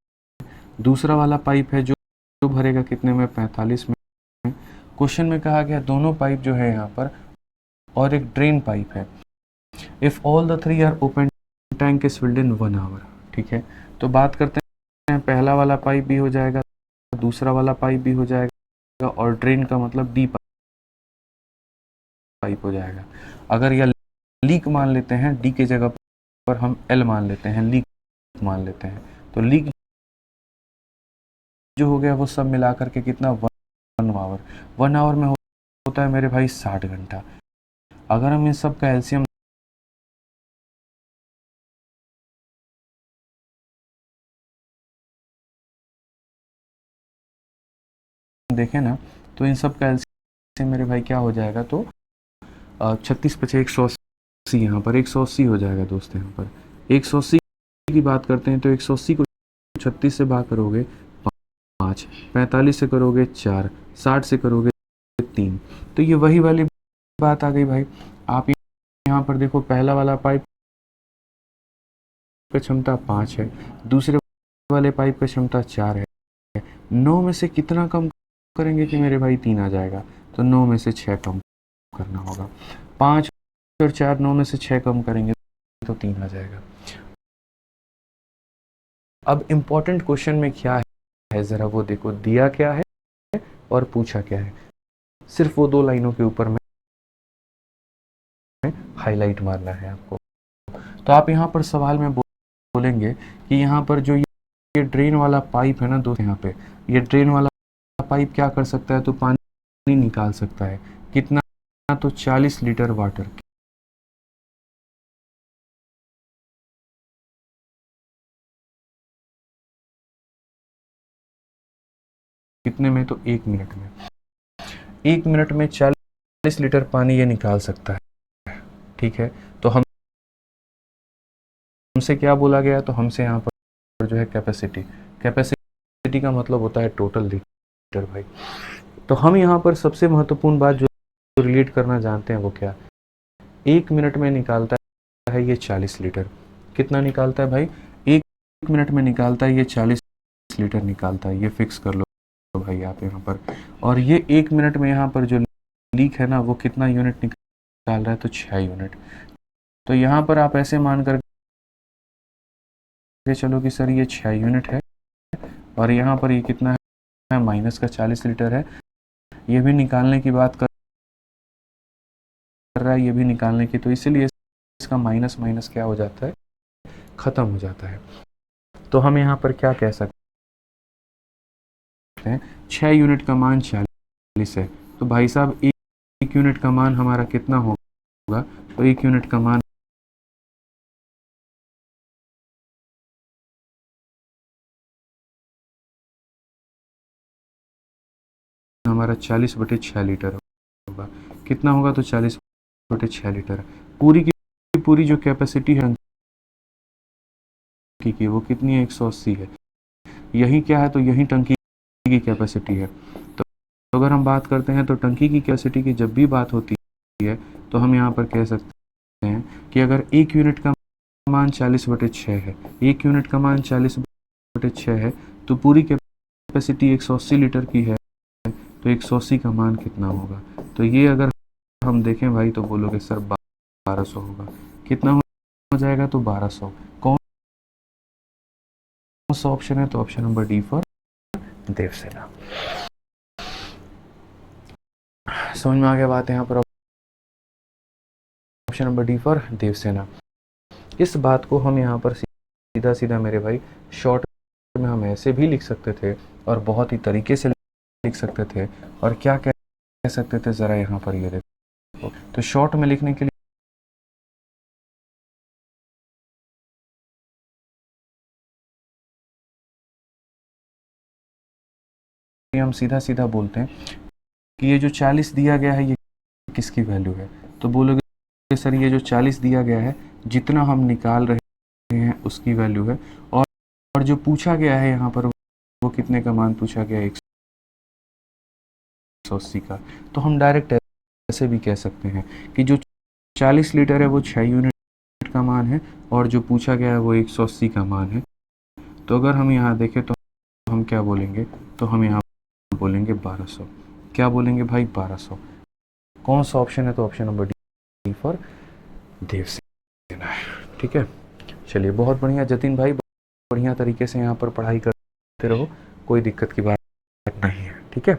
दूसरा वाला पाइप है जो भरेगा कितने में, 45 में। क्वेश्चन में कहा गया दोनों पाइप जो है यहाँ पर, और एक ड्रेन पाइप है। If all the 3 are open, tank is filled in 1 hour. ठीक है, तो बात करते हैं, पहला वाला पाइप भी हो जाएगा, दूसरा वाला पाइप भी हो जाएगा, और ड्रेन का मतलब डी पाइप हो जाएगा। अगर यह लीक मान लेते हैं, डी के जगह पर हम एल मान लेते हैं, लीक मान लेते हैं, तो लीक जो हो गया वो सब मिला करके कितना, 1 आवर। 1 आवर में होता है मेरे भाई 60 घंटा। अगर हम इन सब का एलसीएम देखें ना, तो इन सब का एलसीएम मेरे भाई क्या हो जाएगा, तो 36 पचे 180, यहाँ पर 180 हो जाएगा दोस्त। यहाँ पर 180 की बात करते हैं, तो 180 को 36 से भाग करोगे 5, 45 से करोगे 4, 60 से करोगे 3। तो ये वही वाली बात आ गई भाई। आप यहाँ पर देखो, पहला वाला पाइप का क्षमता 5 है, दूसरे वाले पाइप का क्षमता 4 है। 9 में से कितना कम करेंगे कि मेरे भाई 3 आ जाएगा, तो 9 में से 6 कम करना होगा। 5 और 4, 9 में से 6 कम करेंगे तो 3 आ जाएगा। अब इम्पोर्टेंट क्वेश्चन में क्या है जरा वो देखो, दिया क्या है और पूछा क्या है। सिर्फ वो 2 लाइनों के ऊपर में हाईलाइट मारना है आपको। तो आप यहाँ पर सवाल में बोलेंगे कि यहाँ पर जो ये ड्रेन वाला पाइप है ना दोस्त, यहाँ पे ये ड्रेन वाला पाइप क्या कर सकता है, तो पानी निकाल सकता है। कितना, तो 40 लीटर वाटर। कितने में, तो 1 मिनट में। 1 मिनट में 40 लीटर पानी ये निकाल सकता है। ठीक है, तो हमसे क्या बोला गया, तो हमसे यहाँ पर जो है कैपेसिटी, कैपेसिटी का मतलब होता है टोटल लीटर भाई। तो हम यहाँ पर सबसे महत्वपूर्ण बात जो रिलेट करना जानते हैं वो क्या, 1 मिनट में निकालता है ये 40 लीटर। कितना निकालता है भाई, 1 मिनट में निकालता है ये 40 लीटर निकालता है। ये फिक्स कर लो भाई आप यहाँ पर। और ये 1 मिनट में यहाँ पर जो लीक है ना, वो कितना यूनिट निकाल रहा है, तो 6 यूनिट। तो यहाँ पर आप ऐसे मान कर चलो कि सर ये 6 यूनिट है, और यहाँ पर ये कितना है, माइनस का 40 लीटर है। ये भी निकालने की बात कर रहा है, ये भी निकालने की, तो इसीलिए इसका माइनस माइनस क्या हो जाता है, खत्म हो जाता है। तो हम यहाँ पर क्या कह सकते हैं, 6 यूनिट का मान 40 है, तो भाई साहब 1 यूनिट का मान हमारा कितना होगा, तो 1 यूनिट का मान हमारा 40/6 लीटर होगा। कितना होगा, तो 40/6 लीटर। पूरी की पूरी जो कैपेसिटी है टंकी की, वो कितनी है, 180 है। यही क्या है, तो यही टंकी की कैपेसिटी है। तो अगर हम बात करते हैं, तो टंकी की कैपेसिटी की जब भी बात होती है, तो हम यहाँ पर कह सकते हैं कि अगर 1 यूनिट का मान 40/6 है, 1 यूनिट का मान 40/6 है, तो पूरी कैपेसिटी 180 लीटर की है, तो 180 का मान कितना होगा। तो ये अगर हम देखें भाई, तो बोलोगे सर 1200 होगा। कितना हो जाएगा, तो 1200। कौन सा ऑप्शन है, तो option number D for Devsena. समझ में आ गया बात यहाँ पर। Option number D for Devsena. इस बात को हम यहाँ पर सीधा सीधा मेरे भाई शॉर्ट में हम ऐसे भी लिख सकते थे और बहुत ही तरीके से लिख सकते थे। और क्या कह सकते थे ज़रा यहाँ पर ये देखो। तो शॉर्ट में लिखने के लिए हम सीधा सीधा बोलते हैं कि ये जो 40 दिया गया है ये किसकी वैल्यू है। तो बोलोगे सर ये जो 40 दिया गया है जितना हम निकाल रहे हैं उसकी वैल्यू है। और जो पूछा गया है यहाँ पर वो कितने का मान पूछा गया है, 180 का। तो हम डायरेक्ट ऐसे भी कह सकते हैं कि जो 40 लीटर है वो 6 यूनिट का मान है और जो पूछा गया है वो 180 का मान है। तो अगर हम यहाँ देखें तो हम क्या बोलेंगे, तो हम यहाँ बोलेंगे 1200। क्या बोलेंगे भाई, 1200। कौन सा ऑप्शन है, तो option number D for Devsena है। ठीक है, चलिए बहुत बढ़िया जतिन भाई, बढ़िया तरीके से यहाँ पर पढ़ाई करते रहो, कोई दिक्कत की बात नहीं है। ठीक है,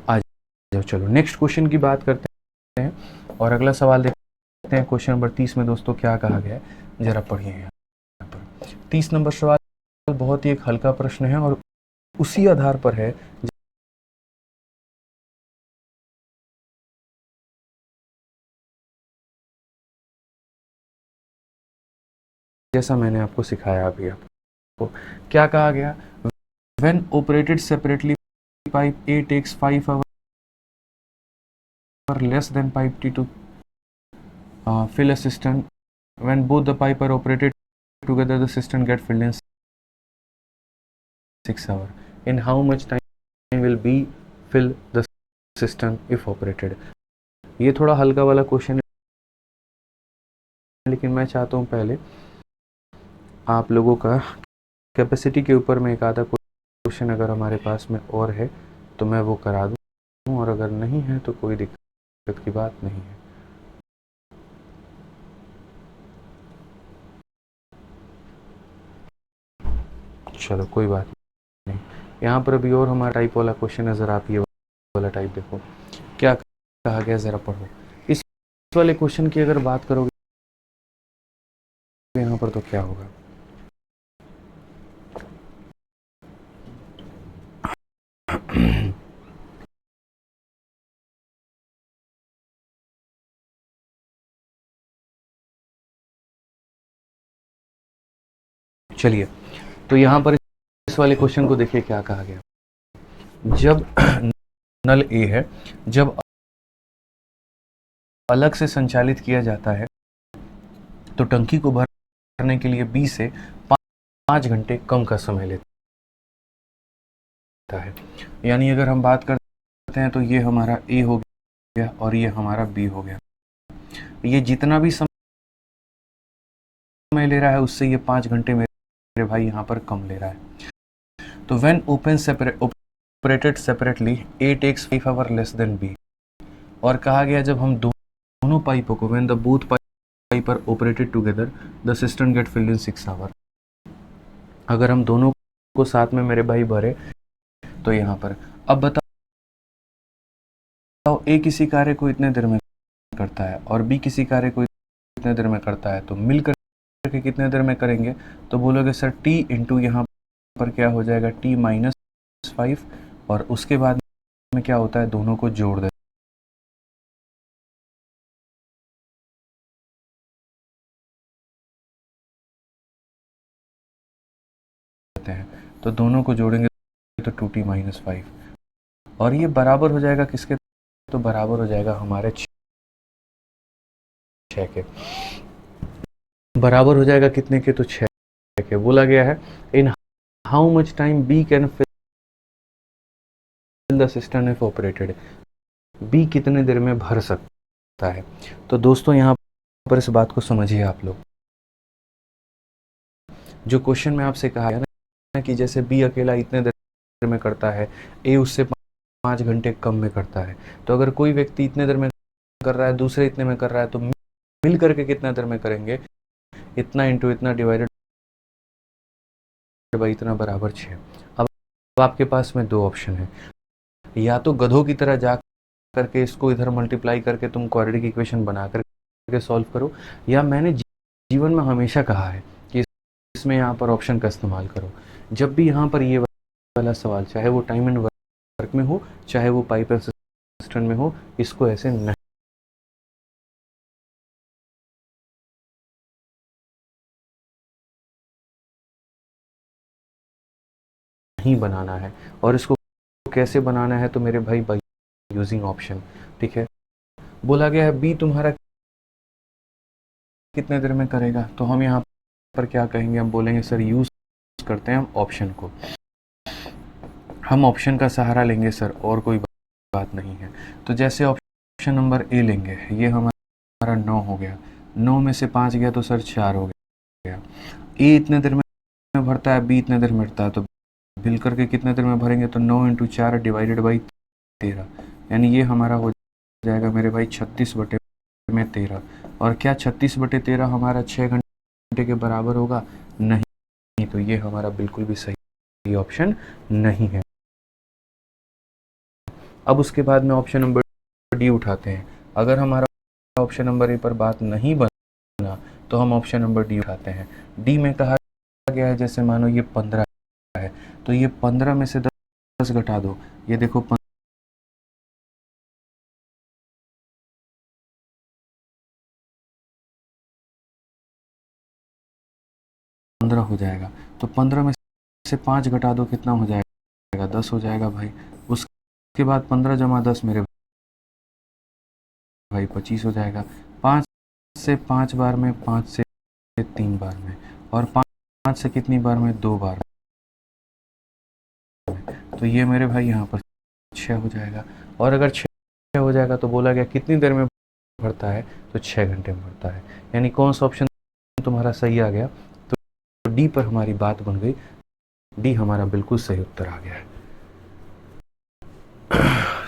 आ जाओ, चलो नेक्स्ट क्वेश्चन की बात करते हैं और अगला सवाल देखते हैं। क्वेश्चन नंबर 30 में दोस्तों क्या कहा गया है, जरा पढ़िए यहाँ पर। 30 नंबर सवाल बहुत ही एक हल्का प्रश्न है और उसी आधार पर है जैसा मैंने आपको सिखाया अभी। आपको क्या कहा गया, when operated separately pipe A takes 5 hours less than pipe T to fill a cistern. When both the pipe are operated together, the cistern get filled in 6 hours. In how much time will B fill the cistern if operated? ये थोड़ा हल्का वाला question है, लेकिन मैं चाहता हूँ पहले आप लोगों का कैपेसिटी के ऊपर में एक आधा क्वेश्चन अगर हमारे पास में और है तो मैं वो करा दूँ, और अगर नहीं है तो कोई दिक्कत की बात नहीं है। चलो कोई बात नहीं, यहाँ पर अभी और हमारा टाइप वाला क्वेश्चन है, ज़रा आप ये वाला टाइप देखो क्या कहा गया, ज़रा पढ़ो। इस वाले क्वेश्चन की अगर बात करोगे यहाँ पर तो क्या होगा, चलिए तो यहाँ पर इस वाले क्वेश्चन को देखिए क्या कहा गया। जब नल ए है, जब अलग से संचालित किया जाता है तो टंकी को भरने के लिए 20 से 5 घंटे कम का समय लेता है। यानी अगर हम बात करते हैं तो ये हमारा ए हो गया और ये हमारा बी हो गया। ये जितना भी समय ले रहा है उससे ये 5 घंटे मेरे भाई यहाँ पर कम ले रहा है। तो when operated separately A takes 5 hours less than B। और कहा गया जब हम दोनों पाइपों को when the both pipe are operated together the system get filled in 6 hours। अगर हम दोनों को साथ में मेरे भाई भरे तो यहाँ पर अब बताओ A किसी कार्य को इतने देर में करता है और B किसी कार्य को इतने देर में करता है, तो मिलकर के कितने देर में करेंगे, तो बोलोगे सर T इंटू यहाँ पर क्या हो जाएगा T माइनस 5 और उसके बाद में क्या होता है, दोनों को जोड़ देते हैं। तो दोनों को जोड़ेंगे तो 2T माइनस 5 और ये बराबर हो जाएगा किसके, तो बराबर हो जाएगा हमारे 6 के। बराबर हो जाएगा कितने के, तो 6 के। बोला गया है in how much time B can fill the system if operated. B कितने देर में भर सकता है। तो दोस्तों यहाँ पर इस बात को समझिए आप लोग, जो क्वेश्चन में आपसे कहा है ना कि जैसे बी अकेला इतने देर में करता है, ए उससे 5 घंटे कम में करता है। तो अगर कोई व्यक्ति इतने देर में कर रहा है, दूसरे इतने में कर रहा है, तो मिल करके कितना देर में करेंगे, इतना इंटू इतना डिवाइडेड बाई इतना बराबर 6। अब आपके पास में दो ऑप्शन है, या तो गधों की तरह जा करके इसको इधर मल्टीप्लाई करके तुम क्वाड्रेटिक इक्वेशन बना करके सॉल्व करो, या मैंने जीवन में हमेशा कहा है कि इसमें यहाँ पर ऑप्शन का इस्तेमाल करो। जब भी यहाँ पर ये वाला सवाल, चाहे वो टाइम एंड वर्क में हो, चाहे वो पाइप एंड सिस्टम में हो, इसको ऐसे नहीं बनाना है। और इसको कैसे बनाना है, तो मेरे भाई बाई यूजिंग ऑप्शन। ठीक है, बोला गया है बी तुम्हारा कितने देर में करेगा, तो हम यहाँ पर क्या कहेंगे, हम बोलेंगे सर यूज करते हैं हम ऑप्शन को, हम ऑप्शन का सहारा लेंगे सर, और कोई बात नहीं है। तो जैसे ऑप्शन नंबर ए लेंगे, ये हमारा 9 हो गया, 9 में से 5 गया तो सर 4 हो गया। ए इतने देर में भरता है, बी इतने देर में भरता है, तो बिल करके कितने देर में भरेंगे, तो 9 × 4 डिवाइडेड बाई 13, यानी ये हमारा हो जाएगा मेरे भाई 36/13। और क्या 36/13 हमारा 6 घंटे के बराबर होगा? नहीं, तो ये हमारा बिल्कुल भी सही ऑप्शन नहीं है। अब उसके बाद में ऑप्शन नंबर डी उठाते हैं। अगर हमारा ऑप्शन नंबर ए पर बात नहीं बना तो हम ऑप्शन नंबर डी उठाते हैं। डी में कहा गया है, जैसे मानो ये 15 है, तो ये 15 में से 10 घटा दो, ये देखो 15 हो जाएगा। तो 15 में से 5 घटा दो, कितना हो जाएगा? 10 हो जाएगा भाई। उसके बाद 15 जमा 10 मेरे भाई 25 हो जाएगा। 5 से 5 बार में, 5 से 3 बार में, और 5 से कितनी बार में? 2 बार में। तो ये मेरे भाई यहाँ पर 6 हो जाएगा। और अगर 6 हो जाएगा तो बोला गया कितनी देर में भरता है, तो 6 घंटे में भरता है। यानी कौन सा ऑप्शन तुम्हारा सही आ गया? तो डी पर हमारी बात बन गई, डी हमारा बिल्कुल सही उत्तर आ गया है।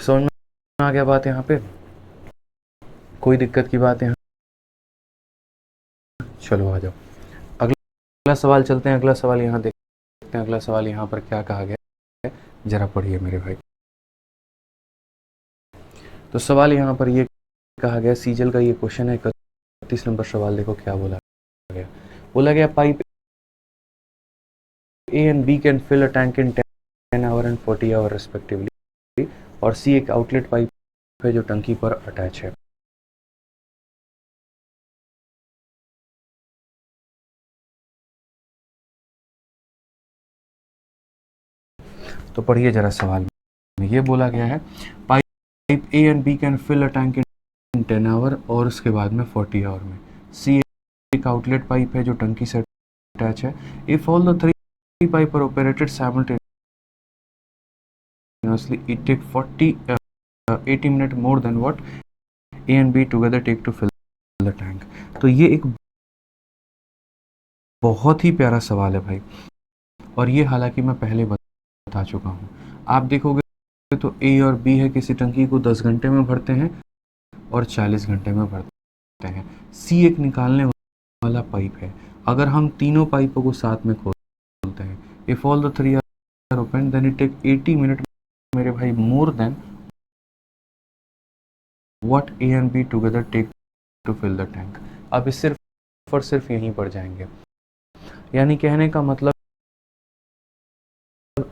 समझ में आ गया बात यहाँ पे? कोई दिक्कत की बात है? चलो आ जाओ, अगला सवाल चलते हैं। अगला सवाल यहाँ देखते हैं, अगला सवाल यहाँ पर क्या कहा गया है, जरा पढ़िए मेरे भाई। तो सवाल यहाँ पर ये कहा गया, सीजल का ये क्वेश्चन है, 31 नंबर सवाल देखो क्या बोला गया। बोला गया pipe A and B can fill a tank in 10 hour and 40 hour respectively, और C एक आउटलेट पाइप है जो टंकी पर अटैच है। तो पढ़िए जरा सवाल में, ये बोला गया है pipe A and B can fill a tank in 10 hour और उसके बाद में 40 आवर में। C एक आउटलेट पाइप है जो टंकी से अटैच है। If all the 3 pipe are operated simultaneously, it take 80 minutes more than what A and B together take to fill the tank। तो ये एक बहुत ही प्यारा सवाल है भाई, और ये हालांकि मैं पहले बता चुका हूँ। आप देखोगे तो ए और बी है, किसी टंकी को 10 घंटे में भरते हैं और 40 घंटे में भरते हैं। सी एक निकालने वाला पाइप है। अगर हम तीनों पाइपों को साथ में खोलते हैं, if all the 3 are open then it take 80 minute मेरे भाई more than what A and B together take to fill the tank. अब इस सिर्फ और सिर्फ यहीं पर जाएंगे, यानी कहने का मतलब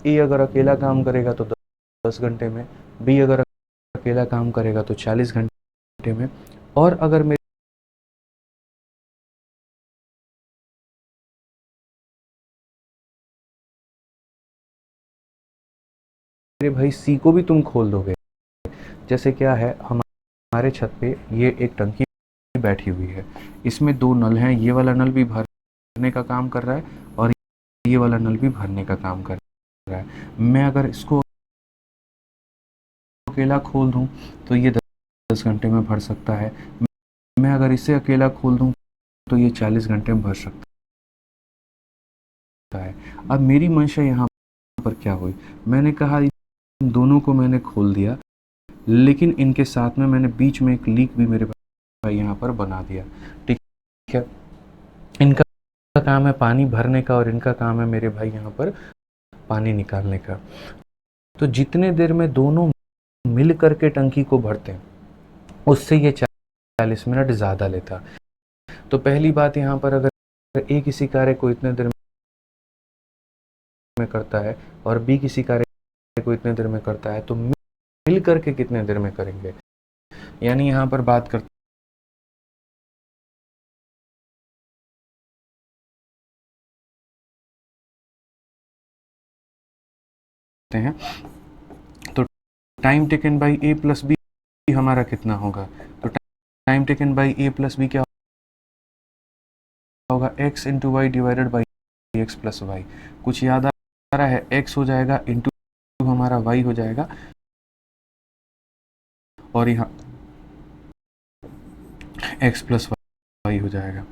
ए अगर अकेला काम करेगा तो 10 घंटे में, बी अगर अकेला काम करेगा तो 40 घंटे में, और अगर मेरे भाई सी को भी तुम खोल दोगे, जैसे क्या है हमारे छत पे ये एक टंकी बैठी हुई है, इसमें 2 नल हैं, ये वाला नल भी भरने का काम कर रहा है और ये वाला नल भी भरने का काम कर रहा है। मैं अगर इसको अकेला खोल दूं तो ये 10 घंटे में भर सकता है, मैं अगर इसे अकेला खोल दूं तो ये 40 घंटे में भर सकता है। अब मेरी मंशा यहाँ पर क्या हुई, मैंने कहा इन दोनों को मैंने खोल दिया, लेकिन इनके साथ में मैंने बीच में एक लीक भी मेरे भाई यहाँ पर बना दिया। ठीक है, इनका काम है पानी भरने का और इनका काम है मेरे भाई यहाँ पर पानी निकालने का। तो जितने देर में दोनों मिल करके टंकी को भरते हैं उससे ये 40 मिनट ज़्यादा लेता। तो पहली बात यहाँ पर, अगर ए किसी कार्य को इतने देर में करता है और बी किसी कार्य को इतने देर में करता है, तो मिल करके कितने देर में करेंगे। यानी यहाँ पर बात करते हैं, तो time taken by A plus B हमारा कितना होगा। तो time taken by A plus B क्या होगा, x into Y divided by X plus Y. कुछ याद आ रहा है, x हो जाएगा इंटू हमारा y हो जाएगा, और यहाँ x प्लस वाई हो जाएगा।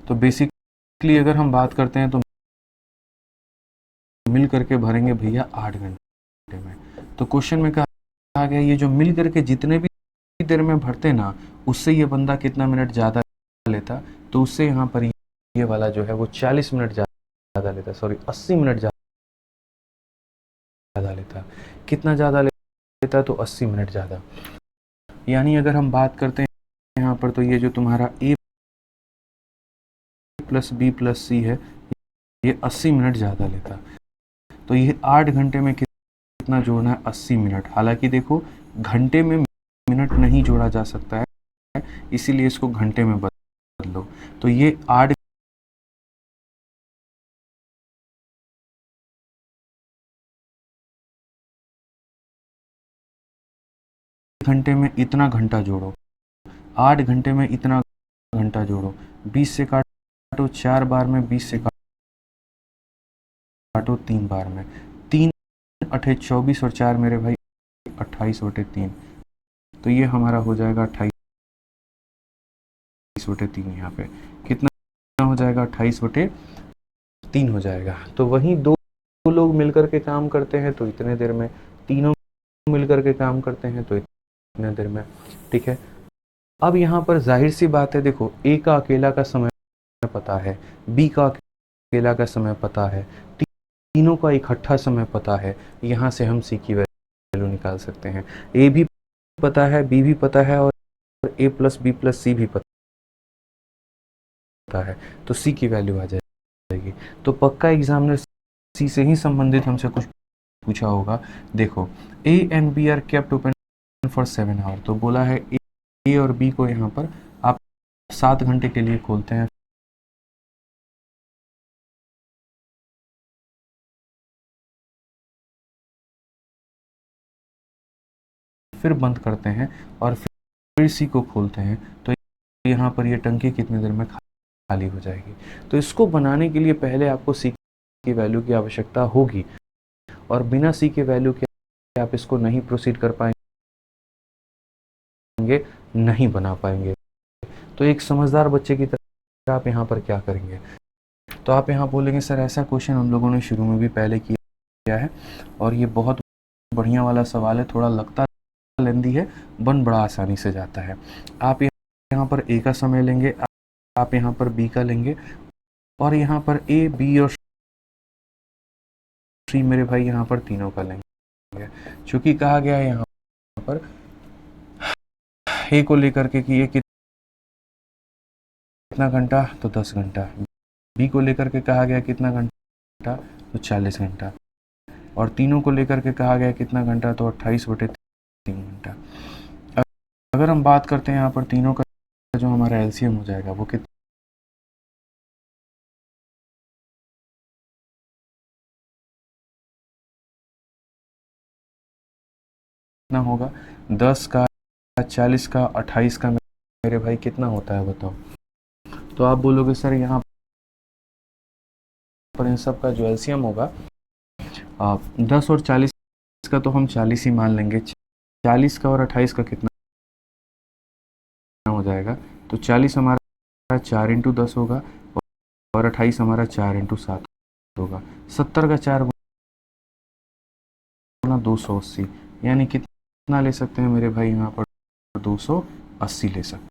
तो बेसिकली अगर हम बात करते हैं तो मिल करके भरेंगे भैया 8 घंटे में। तो क्वेश्चन में कहा गया ये जो मिल करके जितने भी देर में भरते ना, उससे ये बंदा कितना मिनट ज़्यादा लेता। तो उससे यहाँ पर ये वाला जो है वो 40 मिनट ज़्यादा लेता, सॉरी 80 मिनट ज़्यादा लेता। कितना ज़्यादा लेता, तो 80 मिनट ज़्यादा। यानी अगर हम बात करते हैं यहाँ पर, तो ये जो तुम्हारा ए प्लस बी प्लस सी है, ये 80 मिनट ज़्यादा लेता। तो ये 8 घंटे में कितना जोड़ना है, 80 मिनट। हालांकि देखो घंटे में मिनट नहीं जोड़ा जा सकता है, इसीलिए इसको घंटे में बदल लो। तो ये 8 घंटे में इतना घंटा जोड़ो, 8 घंटे में इतना घंटा जोड़ो, 20 से काटो 4 बार में, 20 से काटो 3 बार में, 3 अठे 24 और 4 मेरे भाई 28/3। तो ये हमारा हो जाएगा 28/3। यहाँ पे कितना हो जाएगा, 28/3 हो जाएगा। तो वहीं दो लोग मिलकर के काम करते हैं तो इतने देर में, तीनों मिलकर के काम करते हैं तो इतने देर में। ठीक है, अब यहाँ पर जाहिर सी बात है, देखो ए का अकेला का समय पता है, बी का अकेला का समय पता है, तीनों का इकट्ठा समय पता है। यहाँ से हम सी की वैल्यू निकाल सकते हैं। ए भी पता है, बी भी पता है, और ए प्लस बी प्लस सी भी पता है। तो सी की वैल्यू आ जाएगी। तो पक्का एग्जामिनर सी से ही संबंधित हमसे कुछ पूछा होगा। देखो A and B are kept open for 7 hour. तो बोला है ए और बी को यहाँ पर आप 7 घंटे के लिए खोलते हैं, फिर बंद करते हैं और फिर सी को खोलते हैं। तो यहाँ पर ये टंकी कितनी देर में खाली हो जाएगी। तो इसको बनाने के लिए पहले आपको सी की वैल्यू की आवश्यकता होगी, और बिना सी के वैल्यू के आप इसको नहीं प्रोसीड कर पाएंगे, नहीं बना पाएंगे। तो एक समझदार बच्चे की तरह आप यहाँ पर क्या करेंगे, तो आप यहाँ बोलेंगे सर ऐसा क्वेश्चन हम लोगों ने शुरू में भी पहले किया है, और ये बहुत बढ़िया वाला सवाल है, थोड़ा लगता लेंदी है, बन बड़ा आसानी से जाता है। आप यहाँ पर ए का समय लेंगे, आप यहाँ पर बी का लेंगे, और यहाँ पर ए बी और सी मेरे भाई यहाँ पर तीनों का लेंगे। चूंकि कहा गया है यहाँ पर ए को लेकर के कि ये कितना घंटा, तो 10 घंटा। बी को लेकर के कहा गया कितना घंटा, तो 40 घंटा। और तीनों को लेकर के कहा गया कितना घंटा, तो 28/3 घंटा। अगर हम बात करते हैं यहाँ पर तीनों का जो हमारा एलसीएम हो जाएगा वो कितना होगा, 10 का, 40 का, 28 का मेरे भाई कितना होता है बताओ। तो आप बोलोगे सर यहाँ पर इन सब का जो एलसीएम होगा 10 और 40 का, तो हम 40 ही मान लेंगे। 40 का और 28 का कितना हो जाएगा, तो 40 हमारा 4 × 10 होगा, और 28 हमारा 4 × 7 होगा। 70 का 4 गुना 280, यानी कितना ले सकते हैं मेरे भाई यहाँ पर, 280 ले सकते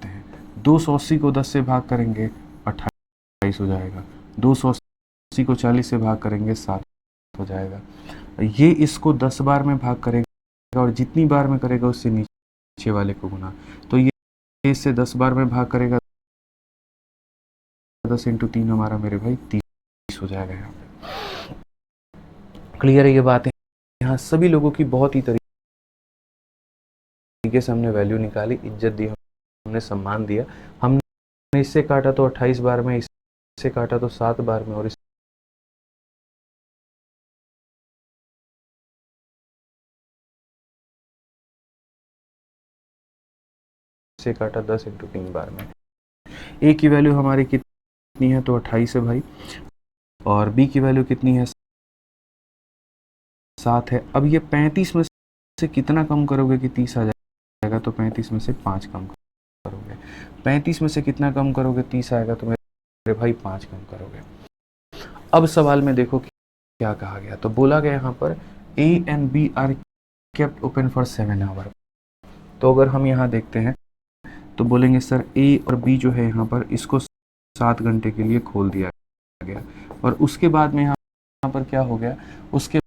हैं। 280 को 10 से भाग करेंगे 28 हो जाएगा, 280 को 40 से भाग करेंगे 7 हो जाएगा। ये इसको 10 बार में भाग करेगा और जितनी बार में करेगा उससे नीचे वाले को गुना। तो ये इससे 10 बार में भाग करेगा, 10 इंटू 3 हमारा मेरे भाई 30 हो जाएगा। यहाँ पे क्लियर है ये बात है। यहाँ सभी लोगों की बहुत ही तरीके से हमने वैल्यू निकाली, इज्जत दी, हमने सम्मान दिया। हमने इससे काटा तो 28 बार में, इससे काटा तो 7 बार में, और इससे काटा 10 इंटू 3 बार में। ए की वैल्यू हमारी कितनी है तो 28 है भाई, और बी की वैल्यू कितनी है 7 है। अब ये 35 में से कितना कम करोगे कि 30 आ जाएगा, तो 35 में से 5 कम करोगे। 35 में से कितना कम करोगे, 30 आएगा, तो मेरे भाई 5 कम करोगे। अब सवाल में देखो क्या कहा गया, तो बोला गया यहाँ पर A and B are kept open for 7 hour. तो अगर हम यहाँ देखते हैं तो बोलेंगे सर ए और बी जो है यहाँ पर इसको 7 घंटे के लिए खोल दिया गया, और उसके बाद में यहाँ पर क्या हो गया, उसके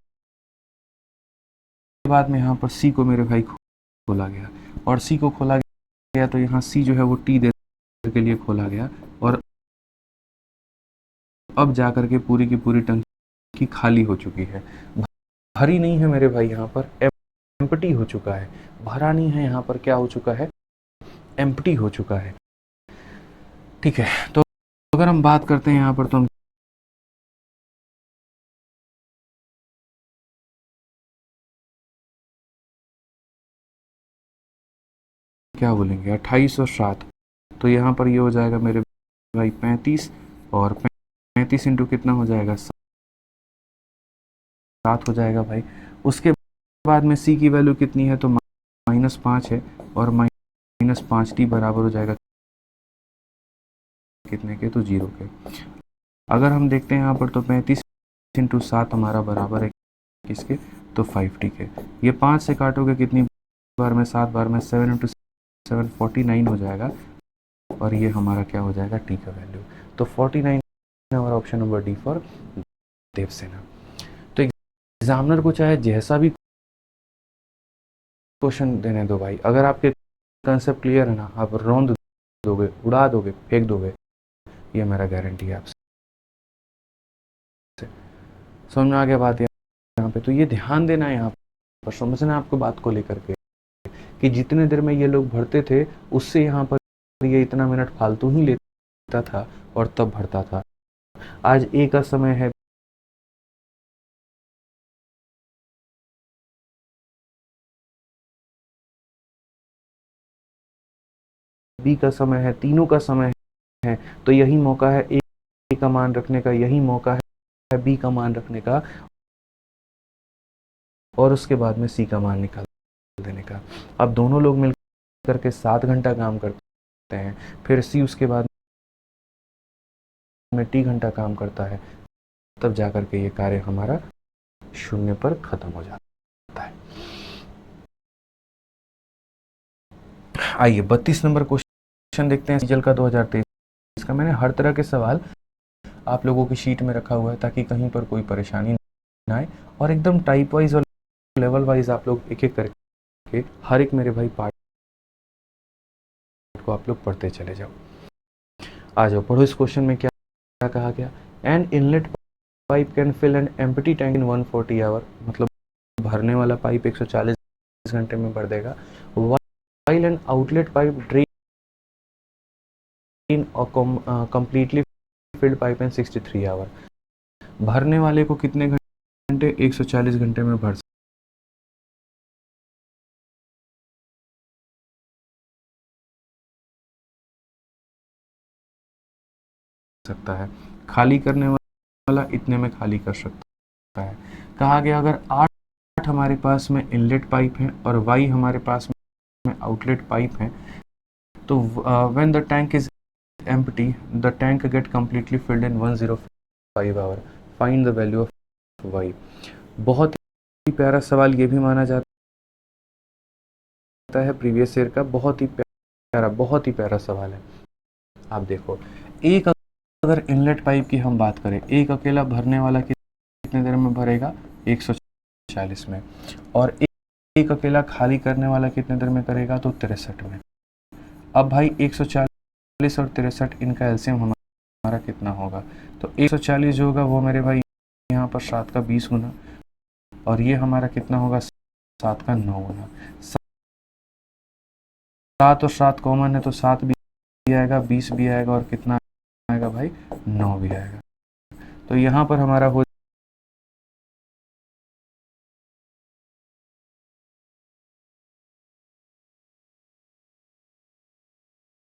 बाद में यहाँ पर सी को मेरे भाई खोला गया, और सी को खोला गया तो यहाँ सी जो है वो टी देर के लिए खोला गया, और अब जाकर के पूरी की पूरी टंकी खाली हो चुकी है, भरी नहीं है मेरे भाई, यहाँ पर एम्प्टी हो चुका है, भरा नहीं है, यहाँ पर क्या हो चुका है, एम्प्टी हो चुका है। ठीक है, तो अगर हम बात करते हैं यहाँ पर तो हम क्या बोलेंगे 28 और 7, तो यहाँ पर ये हो जाएगा मेरे भाई 35, और 35 इंटू कितना हो जाएगा 7 हो जाएगा भाई। उसके बाद में सी की वैल्यू कितनी है तो -5 है, और -5t बराबर हो जाएगा कितने के, तो 0 के। अगर हम देखते हैं यहाँ पर तो 35 इंटू 7 हमारा बराबर है किसके, तो 5t के। ये 5 से काटोगे कितनी बार में, 7 बार में, 7 इंटू 7 49 हो जाएगा, और ये हमारा क्या हो जाएगा, टी का वैल्यू। तो 49 हमारा option number D for Devsena. तो एग्जामिनर को चाहे जैसा भी क्वेश्चन देने दो भाई, अगर आपके कंसेप्ट क्लियर है ना, आप रौंद दोगे, उड़ा दोगे, फेंक दोगे, ये मेरा गारंटी है आपसे। समझ में आ गया बात यहाँ पे, तो ये ध्यान देना है यहाँ पर, समझना आपको बात को लेकर के कि जितने देर में ये लोग भरते थे उससे यहाँ पर ये इतना मिनट फालतू ही लेता था और तब भरता था। आज ए का समय है, बी का समय है, तीनों का समय है, तो यही मौका है ए का मान रखने का, यही मौका है बी का मान रखने का, और उसके बाद में सी का मान निकाल देने का। अब दोनों लोग मिल करके 7 घंटा काम करते हैं, फिर सी उसके बाद में टी घंटा काम करता है, तब जाकर के ये कार्य हमारा 0 पर खत्म हो जाता है। आइए 32 नंबर क्वेश्चन देखते हैं सीजल का 2023 का। मैंने हर तरह के सवाल आप लोगों की शीट में रखा हुआ है ताकि कहीं पर कोई परेशानी ना आए, और एकदम टाइप वाइज और लेवल वाइज आप लोग एक एक करके हर एक मेरे भाई पार्ट को आप लोग पढ़ते चले जाओ। आ जाओ पढ़ो, इस क्वेश्चन में क्या क्या कहा गया। An inlet pipe can fill an empty tank in 140 hour, मतलब भरने वाला पाइप 140 घंटे में भर देगा। While an outlet pipe drain completely filled pipe in 63 hour, भरने वाले को कितने घंटे, 140 घंटे में भर सकता है। खाली करने वाला इतने में खाली कर सकता है। कहा गया अगर 8 हमारे पास में इनलेट पाइप है और y हमारे पास में आउटलेट पाइप है, तो when the tank is empty the tank get completely filled in 105 hour, find the value of y। बहुत ही प्यारा सवाल ये भी माना जाता है प्रीवियस ईयर का, बहुत ही प्यारा सवाल है। आप देखो, एक अगर इनलेट पाइप की हम बात करें, एक अकेला भरने वाला कितना कितने देर में भरेगा, 140 में। और एक अकेला खाली करने वाला कितने देर में करेगा, तो 63 में। अब भाई 140 और 63 इनका एलसीएम हमारा कितना होगा, तो 140 जो होगा वो मेरे भाई यहाँ पर 7 का 20 गुना, और ये हमारा कितना होगा, 7 का 9 गुना। 7 और 7 कॉमन है तो 7 भी आएगा, 20 भी आएगा, और कितना आएगा भाई, 9 भी आएगा। तो यहाँ पर हमारा हो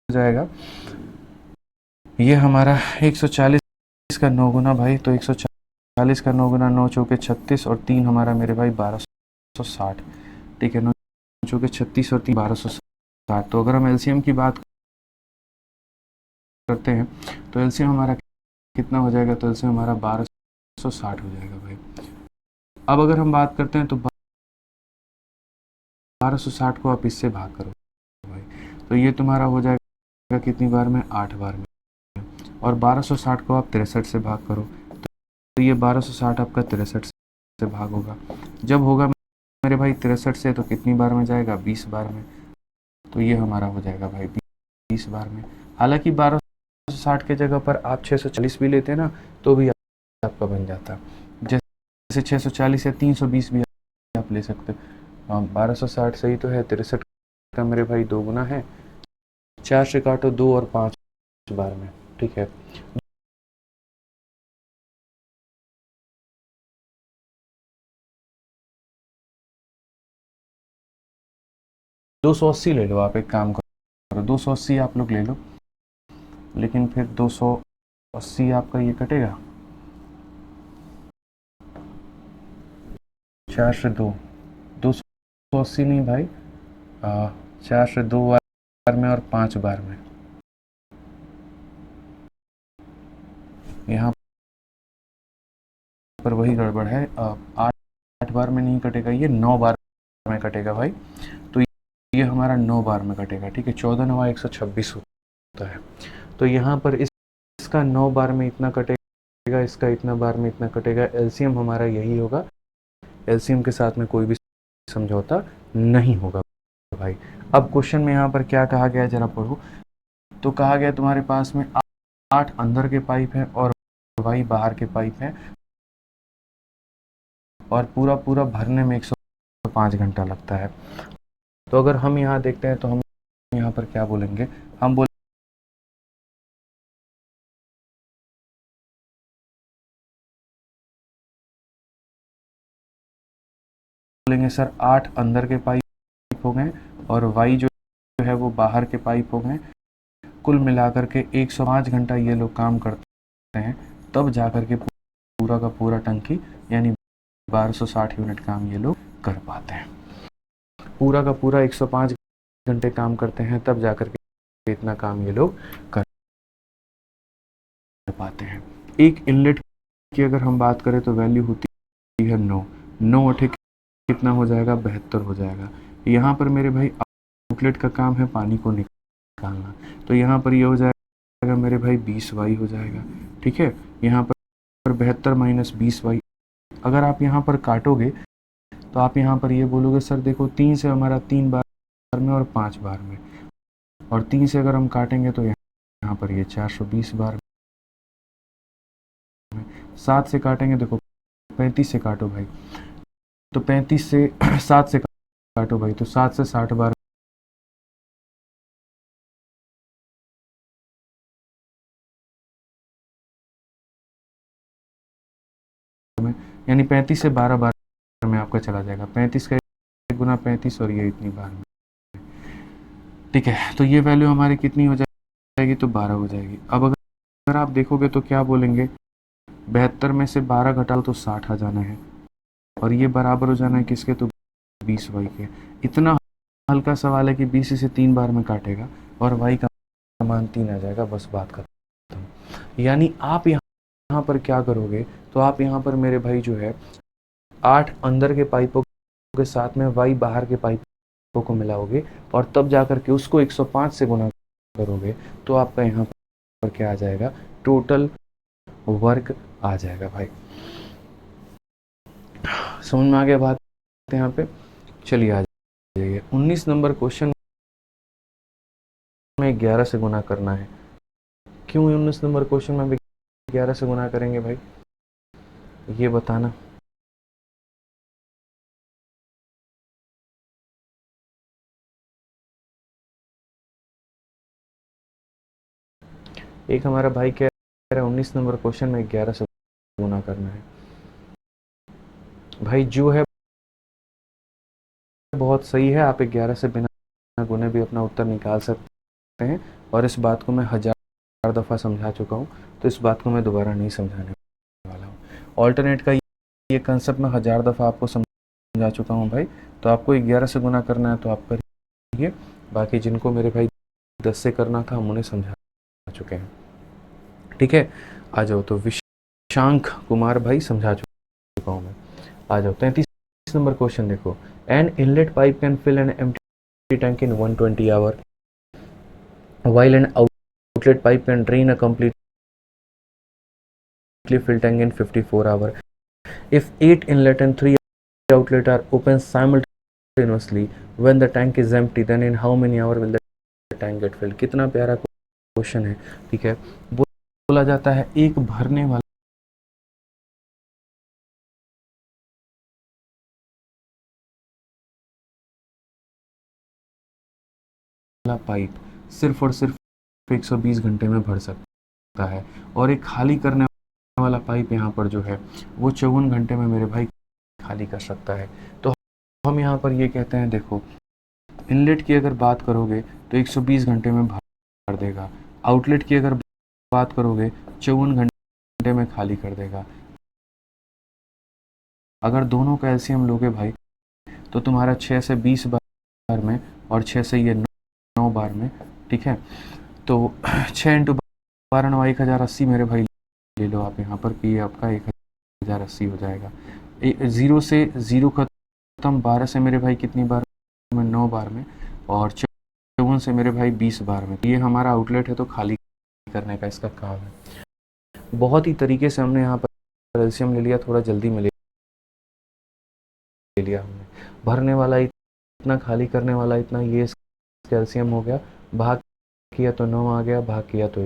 जाएगा, ये हमारा 140 का 9 गुना भाई, तो 140 का 9 गुना, 9 चौके 36 और 3 हमारा मेरे भाई 1260। ठीक है, 9 चौके 36 और 3 1260। तो अगर हम एलसीएम की बात करते हैं तो एलसीएम हमारा कितना हो जाएगा, तो एलसीएम हमारा 1260 हो जाएगा भाई। अब अगर हम बात करते हैं तो 1260 को आप इससे भाग करो भाई, तो ये तुम्हारा हो जाएगा कितनी बार में, 8 बार में। और 1260 को आप 63 से भाग करो, तो ये 1260 आपका 63 से भाग होगा। जब होगा मेरे भाई 63 से, तो कितनी बार में जाएगा, 20 बार में। तो ये हमारा हो जाएगा भाई 20 बार में। हालांकि 1260 के जगह पर आप 640 भी लेते ना तो भी आपका बन जाता, जैसे 640 या 320 भी आप ले सकते। 1260 सही तो है, 63 का मेरे भाई 2 गुना है, 4 से काटो 2 और 5 बार में। ठीक है, 280 ले लो आप, एक काम करो 280 आप लोग ले लो, लेकिन फिर 280 आपका ये कटेगा, 4 से 2, 280 नहीं भाई, 4 से 2 बार में और 5 बार में। यहाँ पर वही गड़बड़ है, 8 बार में नहीं कटेगा, ये 9 बार में कटेगा भाई। तो ये हमारा 9 बार में कटेगा। ठीक है, 14 9 126 होता है। तो यहाँ पर इसका 9 बार में इतना कटेगा, इसका इतना बार में इतना कटेगा। एलसीएम हमारा यही होगा, एलसीएम के साथ में कोई भी समझौता नहीं होगा भाई। अब क्वेश्चन में यहाँ पर क्या कहा गया है जरा पढ़ो। तो कहा गया तुम्हारे पास में 8 अंदर के पाइप है और वाई बाहर के पाइप है, और पूरा भरने में 105 घंटा लगता है। तो अगर हम यहाँ देखते हैं तो हम यहाँ पर क्या बोलेंगे, हम बोलेंगे सर 8 अंदर के पाइप हो गए और वाई जो है वो बाहर के पाइप हो गए, कुल मिलाकर के 105 घंटा ये लोग काम करते हैं, तब जाकर के पूरा का पूरा टंकी यानी 1260 यूनिट काम ये लोग कर पाते हैं। पूरा का पूरा 105 घंटे काम करते हैं, तब जाकर के इतना काम ये लोग कर पाते हैं। एक इनलेट की अगर हम बात करें तो वैल्यू होती है 9 अठे कितना हो जाएगा, 72 हो जाएगा। यहाँ पर मेरे भाई आउटलेट का काम है पानी को निकालना, तो यहाँ पर ये हो जाएगा मेरे भाई 20 वाई हो जाएगा। ठीक है, यहाँ पर 72 माइनस 20 वाई, अगर आप यहाँ पर काटोगे तो आप यहाँ पर ये बोलोगे सर देखो 3 से हमारा 3 बार में और 5 बार में, और 3 से अगर हम काटेंगे तो यहाँ पर ये 420 बार में। 7 से काटेंगे, देखो 35 से काटो भाई, तो 35 से 7 से काटो भाई, तो 7 से 60 बार में, यानी 35 से 12 बार में आपका चला जाएगा। 35 का 1 गुना 35 और ये इतनी बार में। ठीक है, तो ये वैल्यू हमारी कितनी हो जाएगी, तो 12 हो जाएगी। अब अगर आप देखोगे तो क्या बोलेंगे, 72 में से 12 घटाओ तो 60 आ जाना है, और ये बराबर हो जाना है किसके, तो 20 वाई के। इतना हल्का सवाल है कि 20 से 3 बार में काटेगा और वाई का मान 3 आ जाएगा, बस बात खत्म। यानी आप यहाँ पर क्या करोगे, तो आप यहाँ पर मेरे भाई जो है 8 अंदर के पाइपों के साथ में वाई बाहर के पाइपों को मिलाओगे और तब जाकर के उसको 105 से गुना करोगे, तो आपका यहाँ पर क्या आ जाएगा, टोटल वर्क आ जाएगा भाई। समझ में आ गया बात यहाँ पे। चलिए आ जाइए 19 नंबर क्वेश्चन में 11 से गुना करना है। क्यों 19 नंबर क्वेश्चन में 11 से गुना करेंगे भाई, ये बताना। एक हमारा भाई कह रहा है 19 नंबर क्वेश्चन में 11 से गुना करना है। भाई जो है बहुत सही है, आप 11 से बिना गुने भी अपना उत्तर निकाल सकते हैं, और इस बात को मैं 1000 दफ़ा समझा चुका हूँ, तो इस बात को मैं दोबारा नहीं समझाने वाला हूँ। ऑल्टरनेट का ये कंसेप्ट मैं 1000 दफ़ा आपको समझा चुका हूँ भाई। तो आपको 11 से गुना करना है तो आप करिए, बाकी जिनको मेरे भाई 10 से करना था हम उन्हें समझा चुके हैं। ठीक है, आ जाओ। तो विशांक कुमार भाई समझा चुका हूँ मैं। आ जाओ 33 नंबर क्वेश्चन देखो। An inlet pipe can fill an empty tank in 120 hour while an outlet pipe can drain a completely filled tank in 54 hours. If 8 inlet and 3 outlet are open simultaneously when the tank is empty, then in how many hours will the tank get filled? कितना प्यारा question है। ठीक है, बोला जाता है एक भरने वाला पाइप सिर्फ और सिर्फ 120 घंटे में भर सकता है, और एक खाली करने वाला पाइप यहाँ पर जो है वो 54 घंटे में मेरे भाई खाली कर सकता है। तो हम यहाँ पर ये कहते हैं, देखो इनलेट की अगर बात करोगे तो 120 घंटे में भर देगा, आउटलेट की अगर बात करोगे 54 घंटे में खाली कर देगा। अगर दोनों का एलसीएम लोगे भाई तो तुम्हारा 6 से 20 बार में और 6 से ये 9 बार में। ठीक है, तो 6 इंटू 12 9 1080 मेरे भाई ले लो आप यहाँ पर कि ये आपका 1080 हो जाएगा। 0 से 0 खत्म, 12 से मेरे भाई कितनी बार में 9 बार में, और 54 से मेरे भाई 20 बार में। ये हमारा आउटलेट है तो खाली करने का इसका काम है। बहुत ही तरीके से हमने यहाँ पर एलसीएम ले लिया, थोड़ा जल्दी में ले लिया हमने। भरने वाला इतना, खाली करने वाला इतना, ये एलसीएम हो गया। भाग किया तो 9 आ गया, भाग किया तो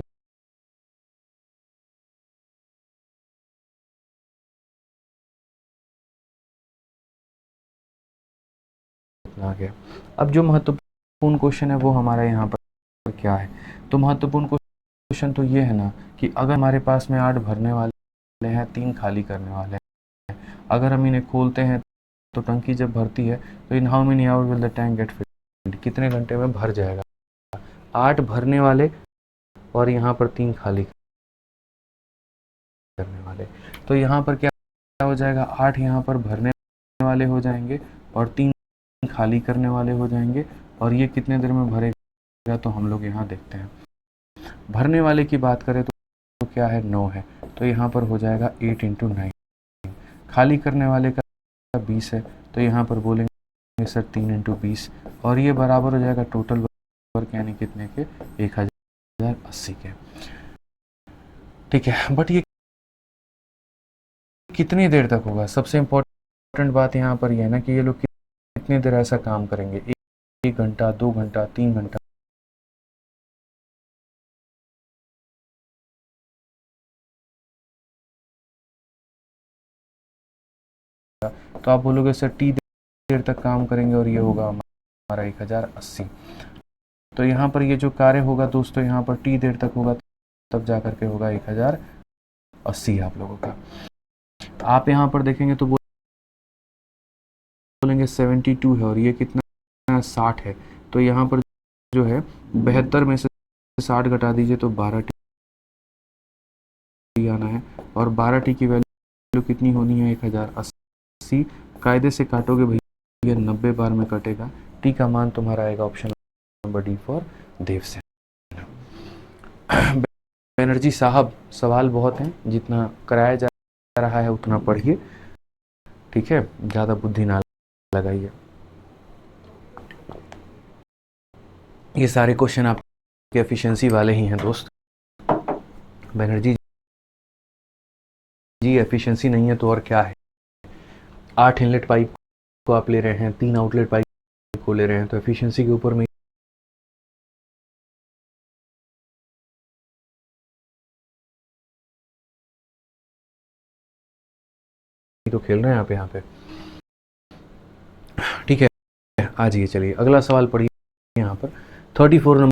आ गया। अब जो महत्वपूर्ण क्वेश्चन है वो हमारा यहाँ पर क्या है, तो महत्वपूर्ण क्वेश्चन तो ये है ना कि अगर हमारे पास में 8 भरने वाले हैं, 3 खाली करने वाले हैं, अगर हम इन्हें खोलते हैं तो टंकी जब भरती है तो in how many hour will the tank get filled, कितने घंटे में भर जाएगा। 8 भरने वाले और यहाँ पर 3 खाली करने वाले, तो यहाँ पर क्या हो जाएगा, 8 यहाँ पर भरने वाले हो जाएंगे और 3 खाली करने वाले हो जाएंगे, और ये कितने देर में भरेगा तो हम लोग यहाँ देखते हैं। भरने वाले की बात करें तो क्या है, 9 है, तो यहाँ पर हो जाएगा 8 इंटू 9। खाली करने वाले का 20 है, तो यहाँ पर बोलेंगे सर 3 इंटू 20, और ये बराबर हो जाएगा टोटल वर्क यानी कितने के, 1080 के। ठीक है, बट ये कितनी देर तक होगा, सबसे इम्पोर्टेंट बात यहाँ पर यह है ना कि ये लोग कितनी देर ऐसा काम करेंगे, 1 घंटा, 2 घंटा, 3 घंटा। तो आप बोलोगे सर टी देर तक काम करेंगे और ये होगा हमारा 1080। तो यहाँ पर ये जो कार्य होगा दोस्तों, यहाँ पर टी देर तक होगा तब जा करके होगा 1080 आप लोगों का। आप यहाँ पर देखेंगे तो बोलेंगे 72 है और ये कितना 60 है, तो यहाँ पर जो है 72 में से 60 घटा दीजिए तो 12 टी आना है, और 12 टी की वैल्यू कितनी होनी है, 1080। कायदे से काटोगे भैया 90 बार में कटेगा, टी का मान तुम्हारा आएगा option number D for Devsen. Banerjee साहब सवाल बहुत हैं, जितना कराया जा रहा है उतना पढ़िए, ठीक है, ज़्यादा बुद्धि ना लगाइए। ये सारे क्वेश्चन आपके एफिशिएंसी वाले ही हैं दोस्त। बनर्जी जी एफिशिएंसी नहीं है तो और क्या है, 8 इनलेट पाइप को आप ले रहे हैं, 3 आउटलेट पाइप को ले रहे हैं, तो एफिशिएंसी के ऊपर में तो खेल रहे हैं आप यहाँ पे। ठीक है, आ जाइए, चलिए अगला सवाल पढ़िए यहाँ पर 34 नंबर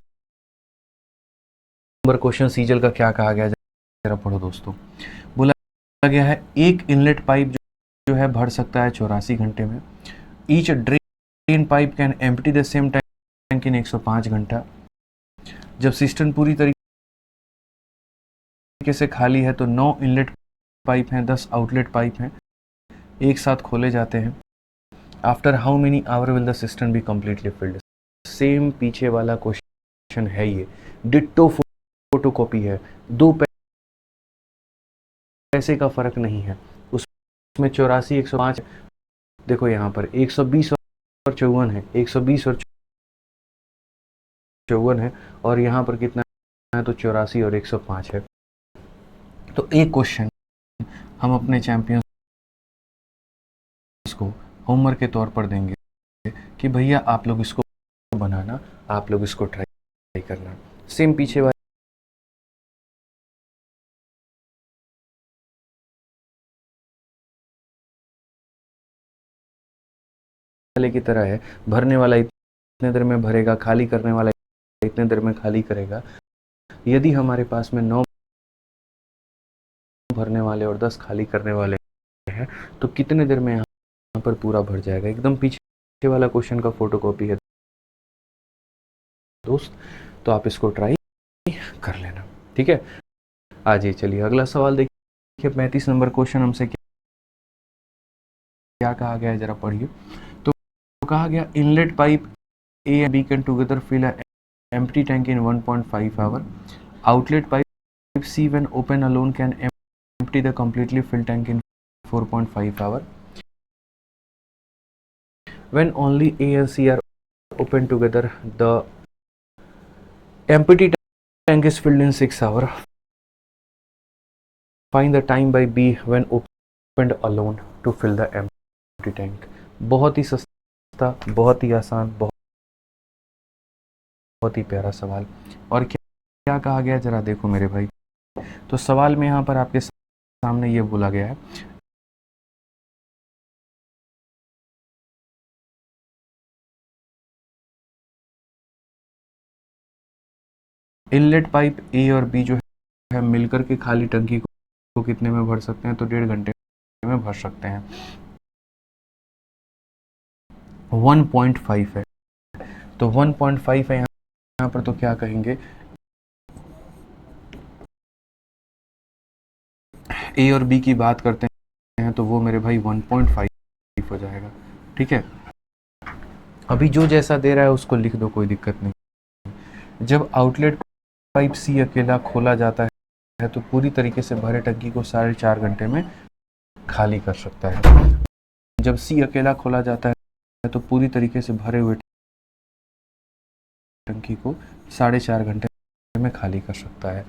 क्वेश्चन सीजल का क्या कहा गया, जरा पढ़ो दोस्तों। बोला गया है एक इनलेट पाइप जो है भर सकता है 84 घंटे में। Each drain pipe can empty the same tank in 105 घंटा। जब सिस्टम पूरी तरीके से खाली है तो 9 इनलेट पाइप हैं, 10 आउटलेट पाइप हैं, एक साथ खोले जाते हैं। After how many hour will the system be completely filled. Same पीछे वाला क्वेश्चन है ये, डिट्टो फोटोकॉपी है, 2 पैसे का फर्क नहीं है। उसमें 84 105, देखो यहाँ पर 120 और 54 है, 120 और 54 है, और यहाँ पर कितना है तो 84 और 105 है। तो एक क्वेश्चन हम अपने चैंपियंस को होमवर्क के तौर पर देंगे कि भैया आप लोग इसको बनाना, आप लोग इसको ट्राई करना। सेम पीछे वाले की तरह है, भरने वाला इतने देर में भरेगा, खाली करने वाला इतने देर में खाली करेगा। यदि हमारे पास में 9 भरने वाले और 10 खाली करने वाले हैं तो कितने देर में यहाँ पर पूरा भर जाएगा। एकदम पीछे वाला क्वेश्चन का फोटोकॉपी है दोस्त, तो आप इसको ट्राई कर लेना। ठीक है, आ जाइए, चलिए अगला सवाल देखिए। 35 नंबर क्वेश्चन हमसे क्या कहा गया है, जरा पढ़िए। तो कहा गया inlet pipe A and B can together fill a empty tank in 1.5 hour. Outlet pipe C when open alone can empty the completely filled tank in 4.5 hour. When only A and C are open together, the empty tank is filled in 6 hours. Find the time by B when opened alone to fill the empty tank. बहुत ही सस्ता, बहुत ही आसान, बहुत ही प्यारा सवाल। और क्या कहा गया, जरा देखो मेरे भाई। तो सवाल में यहाँ पर आपके सामने ये बोला गया है, इनलेट पाइप ए और बी जो है मिलकर के खाली टंकी को कितने में भर सकते हैं, तो 1.5 घंटे में भर सकते हैं। 1.5 है, तो 1.5 है यहाँ पर, तो क्या कहेंगे, ए और बी की बात करते हैं तो वो मेरे भाई 1.5 हो जाएगा। ठीक है, अभी जो जैसा दे रहा है उसको लिख दो, कोई दिक्कत नहीं। जब आउटलेट पाइप सी अकेला खोला जाता है तो पूरी तरीके से भरे टंकी को 4.5 घंटे में खाली कर सकता है। जब सी अकेला खोला जाता है तो पूरी तरीके से भरे हुए टंकी को 4.5 घंटे में खाली कर सकता है।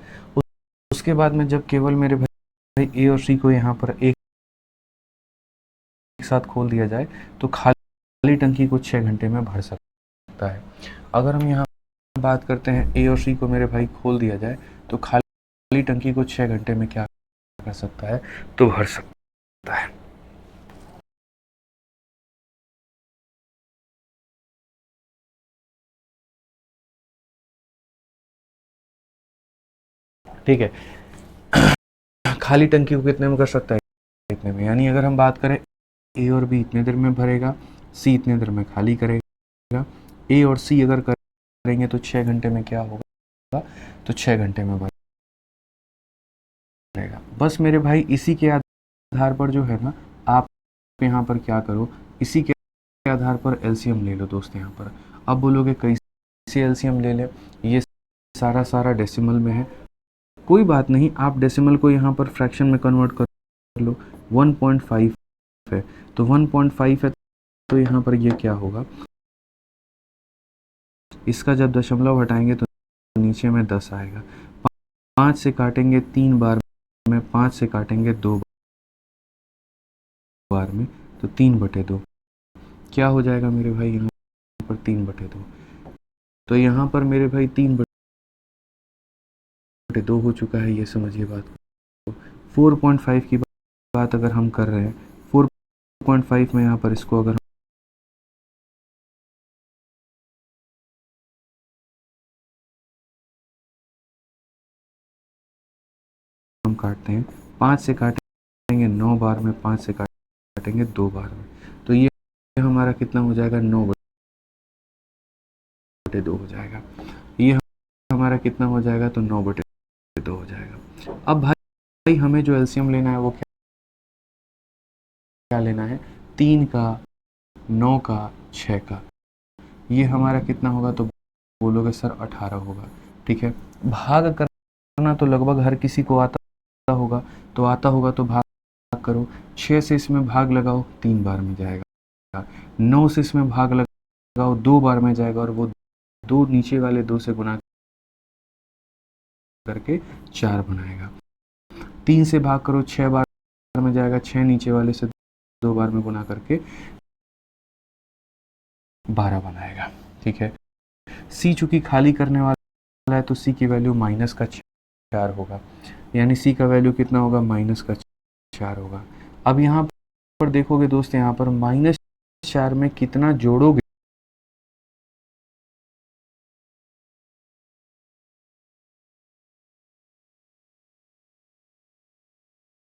उसके बाद में जब केवल मेरे भाई ए और सी को यहाँ पर एक साथ खोल दिया जाए तो खाली टंकी को 6 घंटे में भर सकता है। अगर हम यहाँ बात करते हैं ए और सी को मेरे भाई खोल दिया जाए तो खाली टंकी को 6 घंटे में क्या कर सकता है, तो भर सकता है। ठीक है, खाली टंकी को कितने में कर सकता है, इतने में। यानी अगर हम बात करें ए और बी इतने देर में भरेगा, सी इतने देर में खाली करेगा। ए और सी अगर करेंगे तो 6 घंटे में क्या होगा, तो 6 घंटे में भरेगा। बस मेरे भाई इसी के आधार पर जो है ना, आप यहाँ पर क्या करो, इसी के आधार पर एलसीएम ले लो दोस्त। यहाँ पर अब बोलोगे कैसे एलसीएम ले लें, ये सारा डेसिमल में है, कोई बात नहीं, आप डेसिमल को यहाँ पर फ्रैक्शन में कन्वर्ट कर लो। 1.5 है तो 1.5 है तो यहाँ पर ये क्या होगा, इसका जब दशमलव हटाएंगे तो नीचे में 10 आएगा। 5 से काटेंगे 3 बार में, 5 से काटेंगे 2 बार में, तो 3/2 क्या हो जाएगा मेरे भाई यहाँ पर 3/2। तो यहाँ पर मेरे भाई 3/2 हो चुका है, ये समझिए बात को। 4.5 की बात अगर हम कर रहे हैं, 4.5 में यहाँ पर इसको अगर हम काटते हैं, 5 से काटेंगे 9 बार में, 5 से काटेंगे 2 बार में, तो ये हमारा कितना हो जाएगा, 9/2 हो जाएगा। ये हमारा कितना हो जाएगा, तो 9/2 हो जाएगा। अब भाई हमें जो एलसीएम लेना है वो क्या लेना है, 3 का, 9 का, 6 का। ये हमारा कितना होगा, तो बोलोगे सर 18 होगा। ठीक है, भाग करना तो लगभग हर किसी को आता होगा, तो भाग करो। 6 से इसमें भाग लगाओ, 3 बार में जाएगा। 9 से इसमें भाग लगाओ, 2 बार में जाएगा, और वो 2 नीचे वाले 2 से गुना करके 4 बनाएगा। 3 से भाग करो, 6 बार में जाएगा, 6 नीचे वाले से 2 बार में गुना करके 12 बनाएगा। ठीक है, सी चूंकि खाली करने वाला है तो सी की वैल्यू -4 होगा, यानी सी का वैल्यू कितना होगा, -4 होगा। अब यहाँ पर देखोगे दोस्त, यहाँ पर -4 में कितना जोड़ोगे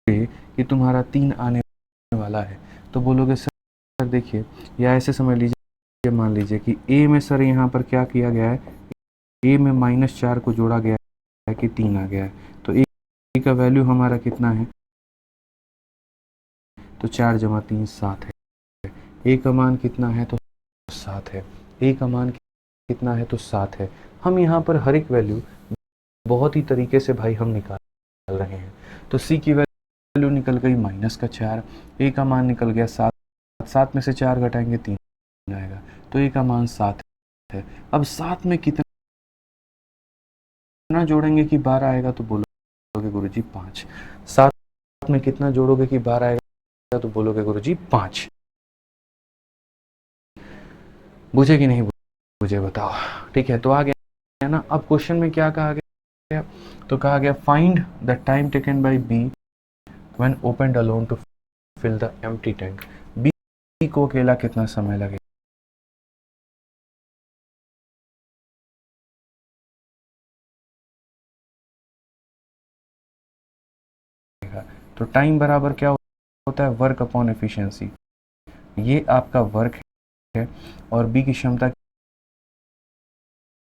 कि तुम्हारा 3 आने वाला है, तो बोलोगे सर देखिए, या ऐसे समझ लीजिए, मान लीजिए कि ए में सर यहाँ पर क्या किया गया है, ए में -4 को जोड़ा गया है कि 3 आ गया है, तो ए का वैल्यू हमारा कितना है, तो 4 + 3 7 है। ए का मान कितना है, तो 7 है। ए का मान कितना है, तो 7 है। हम यहाँ पर हर एक वैल्यू बहुत ही तरीके से भाई हम निकाल रहे हैं। तो सी की वैल्यू निकल गई -4, ए का मान निकल गया 7, 7 में से 4 घटाएंगे 3 आएगा, तो ए का मान 7 है। अब 7 में कितना जोड़ेंगे कि 12 आएगा, तो बोलोगे गुरुजी 5। 7 में कितना जोड़ोगे कि 12 आएगा, तो बोलोगे गुरुजी 5। बुझे कि नहीं बुझे बताओ। ठीक है, तो आ गया ना। अब क्वेश्चन में क्या कहा गया, तो कहा गया find the time taken by B when opened alone to fill the empty tank. B को अकेला कितना समय लगेगा, तो टाइम बराबर क्या होता है, वर्क अपॉन एफिशिएंसी। ये आपका वर्क है, और बी की क्षमता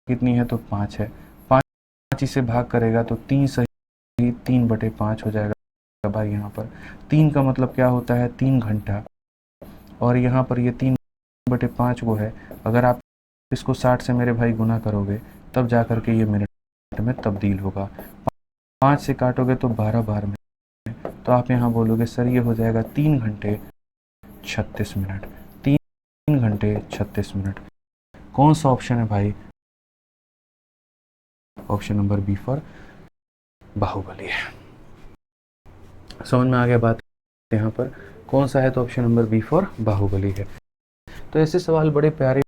कितनी है, तो 5 है। 5 इसे भाग करेगा तो 3 सही 3/5 हो जाएगा भाई। यहाँ पर 3 का मतलब क्या होता है, 3 घंटा, और यहाँ पर ये 3/5 वो है। अगर आप इसको 60 से मेरे भाई गुना करोगे, तब जा करके ये मिनट में तब्दील होगा। 5 से काटोगे तो 12 बार में, तो आप यहाँ बोलोगे सर ये हो जाएगा 3 घंटे 36 मिनट। 3 घंटे 36 मिनट। कौन सा ऑप्शन है भाई, option number B for Baahubali है। समझ में आ गया बात, यहाँ पर कौन सा है, तो option number B for Baahubali है। तो ऐसे सवाल बड़े प्यारे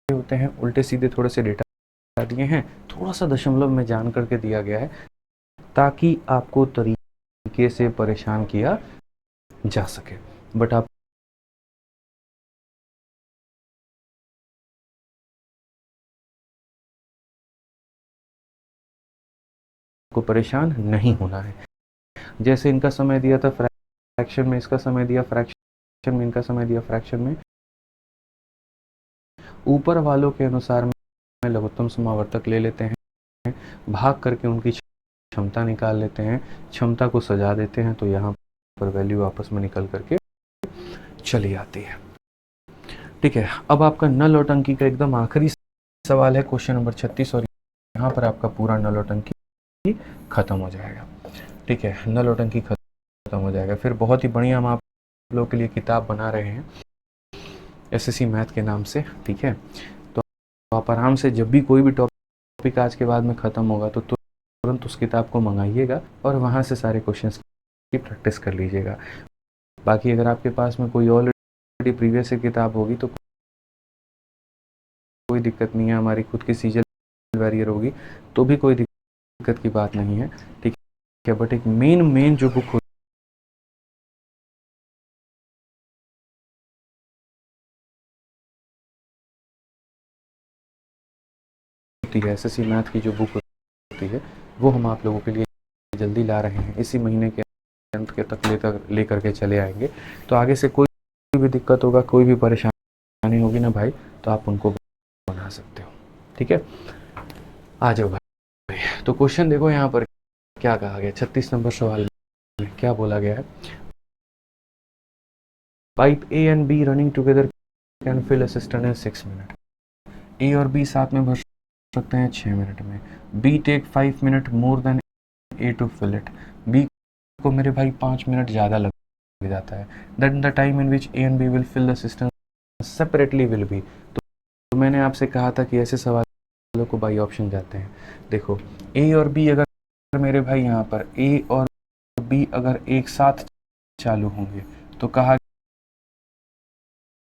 होते हैं, उल्टे सीधे थोड़े से डेटा दिए हैं, थोड़ा सा दशमलव में जान करके दिया गया है, ताकि आपको तरीके से परेशान किया जा सके। बट आप को परेशान नहीं होना है। जैसे इनका समय दिया था फ्रैक्शन में, इसका समय दिया फ्रैक्शन में, इनका समय दिया फ्रैक्शन में, ऊपर वालों के अनुसार में लघुत्तम समावर्तक ले लेते हैं, भाग करके उनकी क्षमता निकाल लेते हैं, क्षमता को सजा देते हैं, तो यहाँ पर वैल्यू आपस में निकल करके चली आती है। ठीक है, अब आपका नल और टंकी का एकदम आखिरी सवाल है, क्वेश्चन नंबर 36, और यहाँ पर आपका पूरा नल और टंकी खत्म हो जाएगा। ठीक है, नल और टंकी खत्म हो जाएगा। फिर बहुत ही बढ़िया हम आप लोगों के लिए किताब बना रहे हैं एसएससी मैथ के नाम से। ठीक है, तो आप आराम से जब भी कोई भी टॉपिक आज के बाद में ख़त्म होगा, तो तुरंत उस किताब को मंगाइएगा और वहाँ से सारे क्वेश्चंस की प्रैक्टिस कर लीजिएगा। बाकी अगर आपके पास में कोई और ऑलरेडी प्रीवियस ईयर किताब होगी तो कोई दिक्कत नहीं है, हमारी खुद की सीजल बैरियर होगी तो भी कोई दिक्कत की बात नहीं है, ठीक है। बट एक मेन जो बुक होती है, एसएससी मैथ की जो बुक होती है वो हम आप लोगों के लिए जल्दी ला रहे हैं, इसी महीने के अंत के तक लेकर के चले आएंगे। तो आगे से कोई भी दिक्कत होगा, कोई भी परेशानी होगी ना भाई, तो आप उनको बना सकते हो, ठीक है। आ जाओ भाई, तो क्वेश्चन देखो यहाँ पर क्या कहा गया। 36 नंबर सवाल में क्या बोला गया है, pipe A and B running together can fill a cistern in 6 minute. A और बी साथ में भर सकते हैं 6 मिनट में। B take 5 minute more than A to fill it. B को मेरे भाई 5 मिनट ज़्यादा लग जाता है। Then the time in which A and B will fill the system separately will be. तो मैंने आपसे कहा था कि ऐसे सवालों को बाई ऑप्शन जाते हैं। देखो ए और बी अगर मेरे भाई यहाँ पर ए और बी अगर एक साथ चालू होंगे तो कहा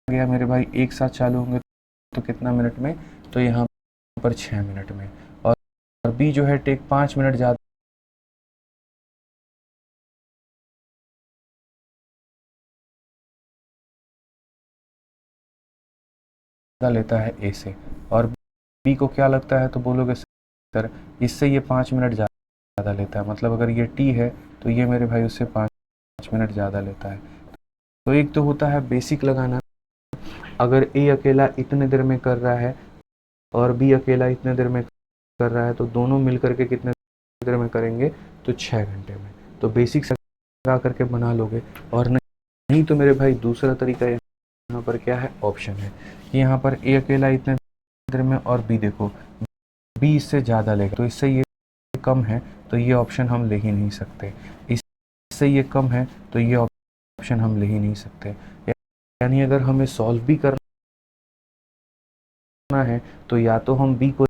गया मेरे भाई एक साथ चालू होंगे तो कितना मिनट में, तो यहाँ पर 6 मिनट में। और बी जो है टेक 5 मिनट ज़्यादा लेता है ए से, और बी को क्या लगता है, तो बोलोगे सर इससे ये 5 मिनट ज़्यादा लेता है, मतलब अगर ये टी है तो ये मेरे भाई उससे 5 मिनट ज़्यादा लेता है। तो एक तो होता है बेसिक लगाना, अगर ए अकेला इतने देर में कर रहा है और बी अकेला इतने देर में कर रहा है तो दोनों मिल करके कितने देर में करेंगे, तो 6 घंटे में। तो बेसिक लगा करके बना लोगे। और नहीं तो मेरे भाई दूसरा तरीका यहाँ पर क्या है, ऑप्शन है कि यहाँ पर ए अकेला इतने देर में और बी देखो बी इससे ज़्यादा लेगा, तो इससे ये कम है तो ये ऑप्शन हम ले ही नहीं सकते, इससे ये कम है तो ये ऑप्शन हम ले ही नहीं सकते। यानी अगर हमें सॉल्व भी करना है तो या तो हम बी को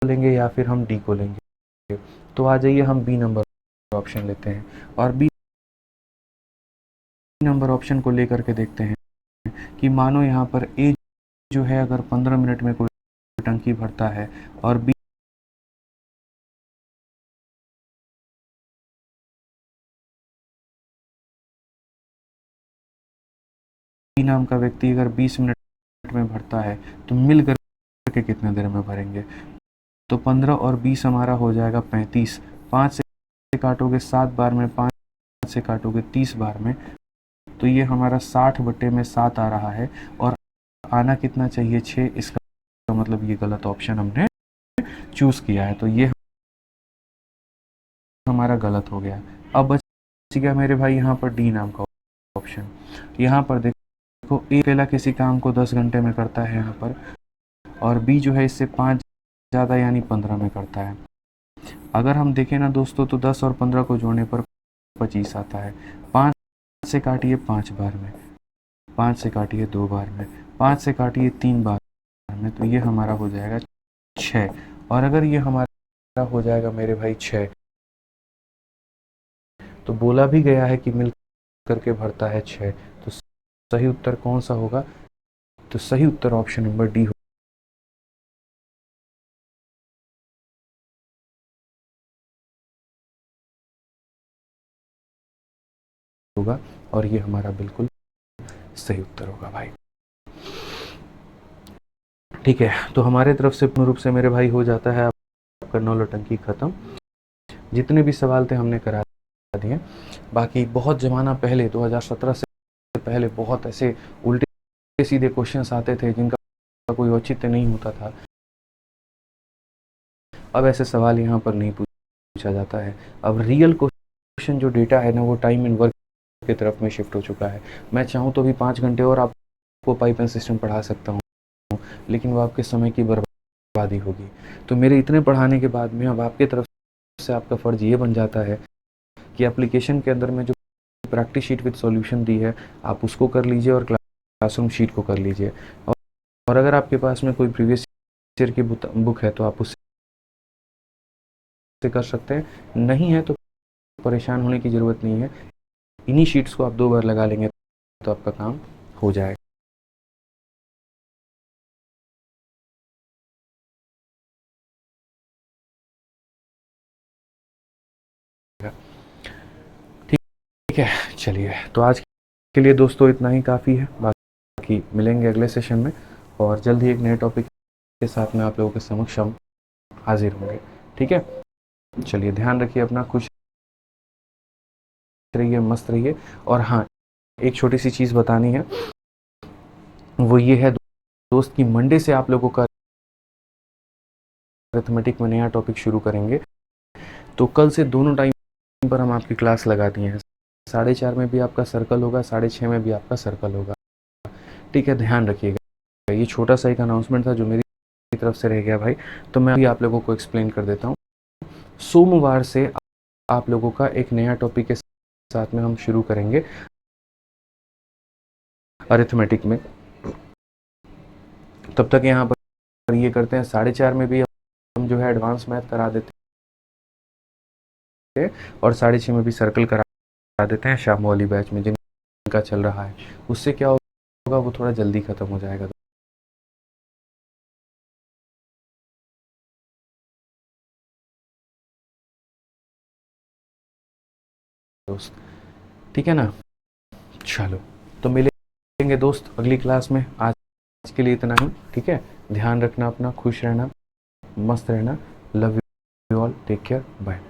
लेंगे या फिर हम डी को लेंगे। तो आ जाइए हम बी नंबर ऑप्शन लेते हैं और बी नंबर ऑप्शन को लेकर के देखते हैं कि मानो यहाँ पर ए जो है अगर 15 मिनट में कोई टंकी भरता है और बी नाम का व्यक्ति अगर 20 मिनट में भरता है तो मिल करके कितने देर में भरेंगे, तो 15 और 20 हमारा हो जाएगा 35। 5 से काटोगे 7 बार में, 5 से काटोगे 30 बार में, तो ये हमारा 60/7 आ रहा है और आना कितना चाहिए 6। इसका मतलब ये गलत ऑप्शन हमने चूज किया है, तो ये हमारा गलत हो गया। अब बच गया मेरे भाई यहाँ पर डी नाम का ऑप्शन। यहाँ पर देखो ए अकेला किसी काम को 10 घंटे में करता है यहाँ पर, और बी जो है इससे 5 ज़्यादा यानी 15 में करता है। अगर हम देखें ना दोस्तों तो 10 और 15 को जोड़ने पर 25 आता है। 5 से काटिए 5 बार में, 5 से काटिए 2 बार में, 5 से काटिए 3 बार में, तो ये हमारा हो जाएगा 6। और अगर ये हमारा हो जाएगा मेरे भाई 6, तो बोला भी गया है कि मिल करके भरता है 6, तो सही उत्तर कौन सा होगा, तो सही उत्तर ऑप्शन नंबर डी होगा, और ये हमारा बिल्कुल सही उत्तर होगा भाई। ठीक है, तो हमारे तरफ से पूर्ण रूप से मेरे भाई हो जाता है आपका नौलटंकी खत्म। जितने भी सवाल थे हमने करा दिए। बाकी बहुत ज़माना पहले 2017 से पहले बहुत ऐसे उल्टे सीधे क्वेश्चंस आते थे जिनका कोई औचित्य नहीं होता था। अब ऐसे सवाल यहाँ पर नहीं पूछा जाता है। अब रियल क्वेश्चन जो डेटा है ना वो टाइम एंड वर्क की तरफ में शिफ्ट हो चुका है। मैं चाहूँ तो भी 5 घंटे और आपको पाइप एंड सिस्टम पढ़ा सकता हूँ, लेकिन वो आपके समय की बर्बादी होगी। तो मेरे इतने पढ़ाने के बाद में अब आपके तरफ से आपका फ़र्ज़ ये बन जाता है कि एप्लीकेशन के अंदर में जो प्रैक्टिस शीट विद सॉल्यूशन दी है आप उसको कर लीजिए और क्लासरूम शीट को कर लीजिए। और अगर आपके पास में कोई प्रीवियस ईयर की बुक है तो आप उससे कर सकते हैं, नहीं है तो परेशान होने की ज़रूरत नहीं है। इन्हीं शीट्स को आप 2 बार लगा लेंगे तो आपका काम हो जाएगा। ठीक है, चलिए तो आज के लिए दोस्तों इतना ही काफ़ी है। बाकी मिलेंगे अगले सेशन में और जल्द ही एक नए टॉपिक के साथ में आप लोगों के समक्ष हम हाजिर होंगे। ठीक है, चलिए ध्यान रखिए अपना, खुश रहिए, मस्त रहिए। और हाँ, एक छोटी सी चीज़ बतानी है, वो ये है दोस्त कि मंडे से आप लोगों का अरिथमेटिक में नया टॉपिक शुरू करेंगे। तो कल से दोनों टाइम पर हम आपकी क्लास लगा दिए हैं। 4:30 में भी आपका सर्कल होगा, 6:30 में भी आपका सर्कल होगा। ठीक है, ध्यान रखिएगा। ये छोटा सा एक अनाउंसमेंट था जो मेरी तरफ से रह गया भाई, तो मैं अभी आप लोगों को एक्सप्लेन कर देता हूँ। सोमवार से आप लोगों का एक नया टॉपिक के साथ में हम शुरू करेंगे अरिथमेटिक में। तब तक यहाँ पर ये करते हैं, 4:30 में भी हम जो है एडवांस मैथ करा देते हैं और 6:30 में भी सर्कल करा देते हैं शाम वाली बैच में जिनका चल रहा है। उससे क्या होगा, वो थोड़ा जल्दी खत्म हो जाएगा दोस्त। ठीक है ना, चलो तो मिलेंगे दोस्त अगली क्लास में। आज के लिए इतना ही। ठीक है, ध्यान रखना अपना, खुश रहना, मस्त रहना। Love you all, take care, bye.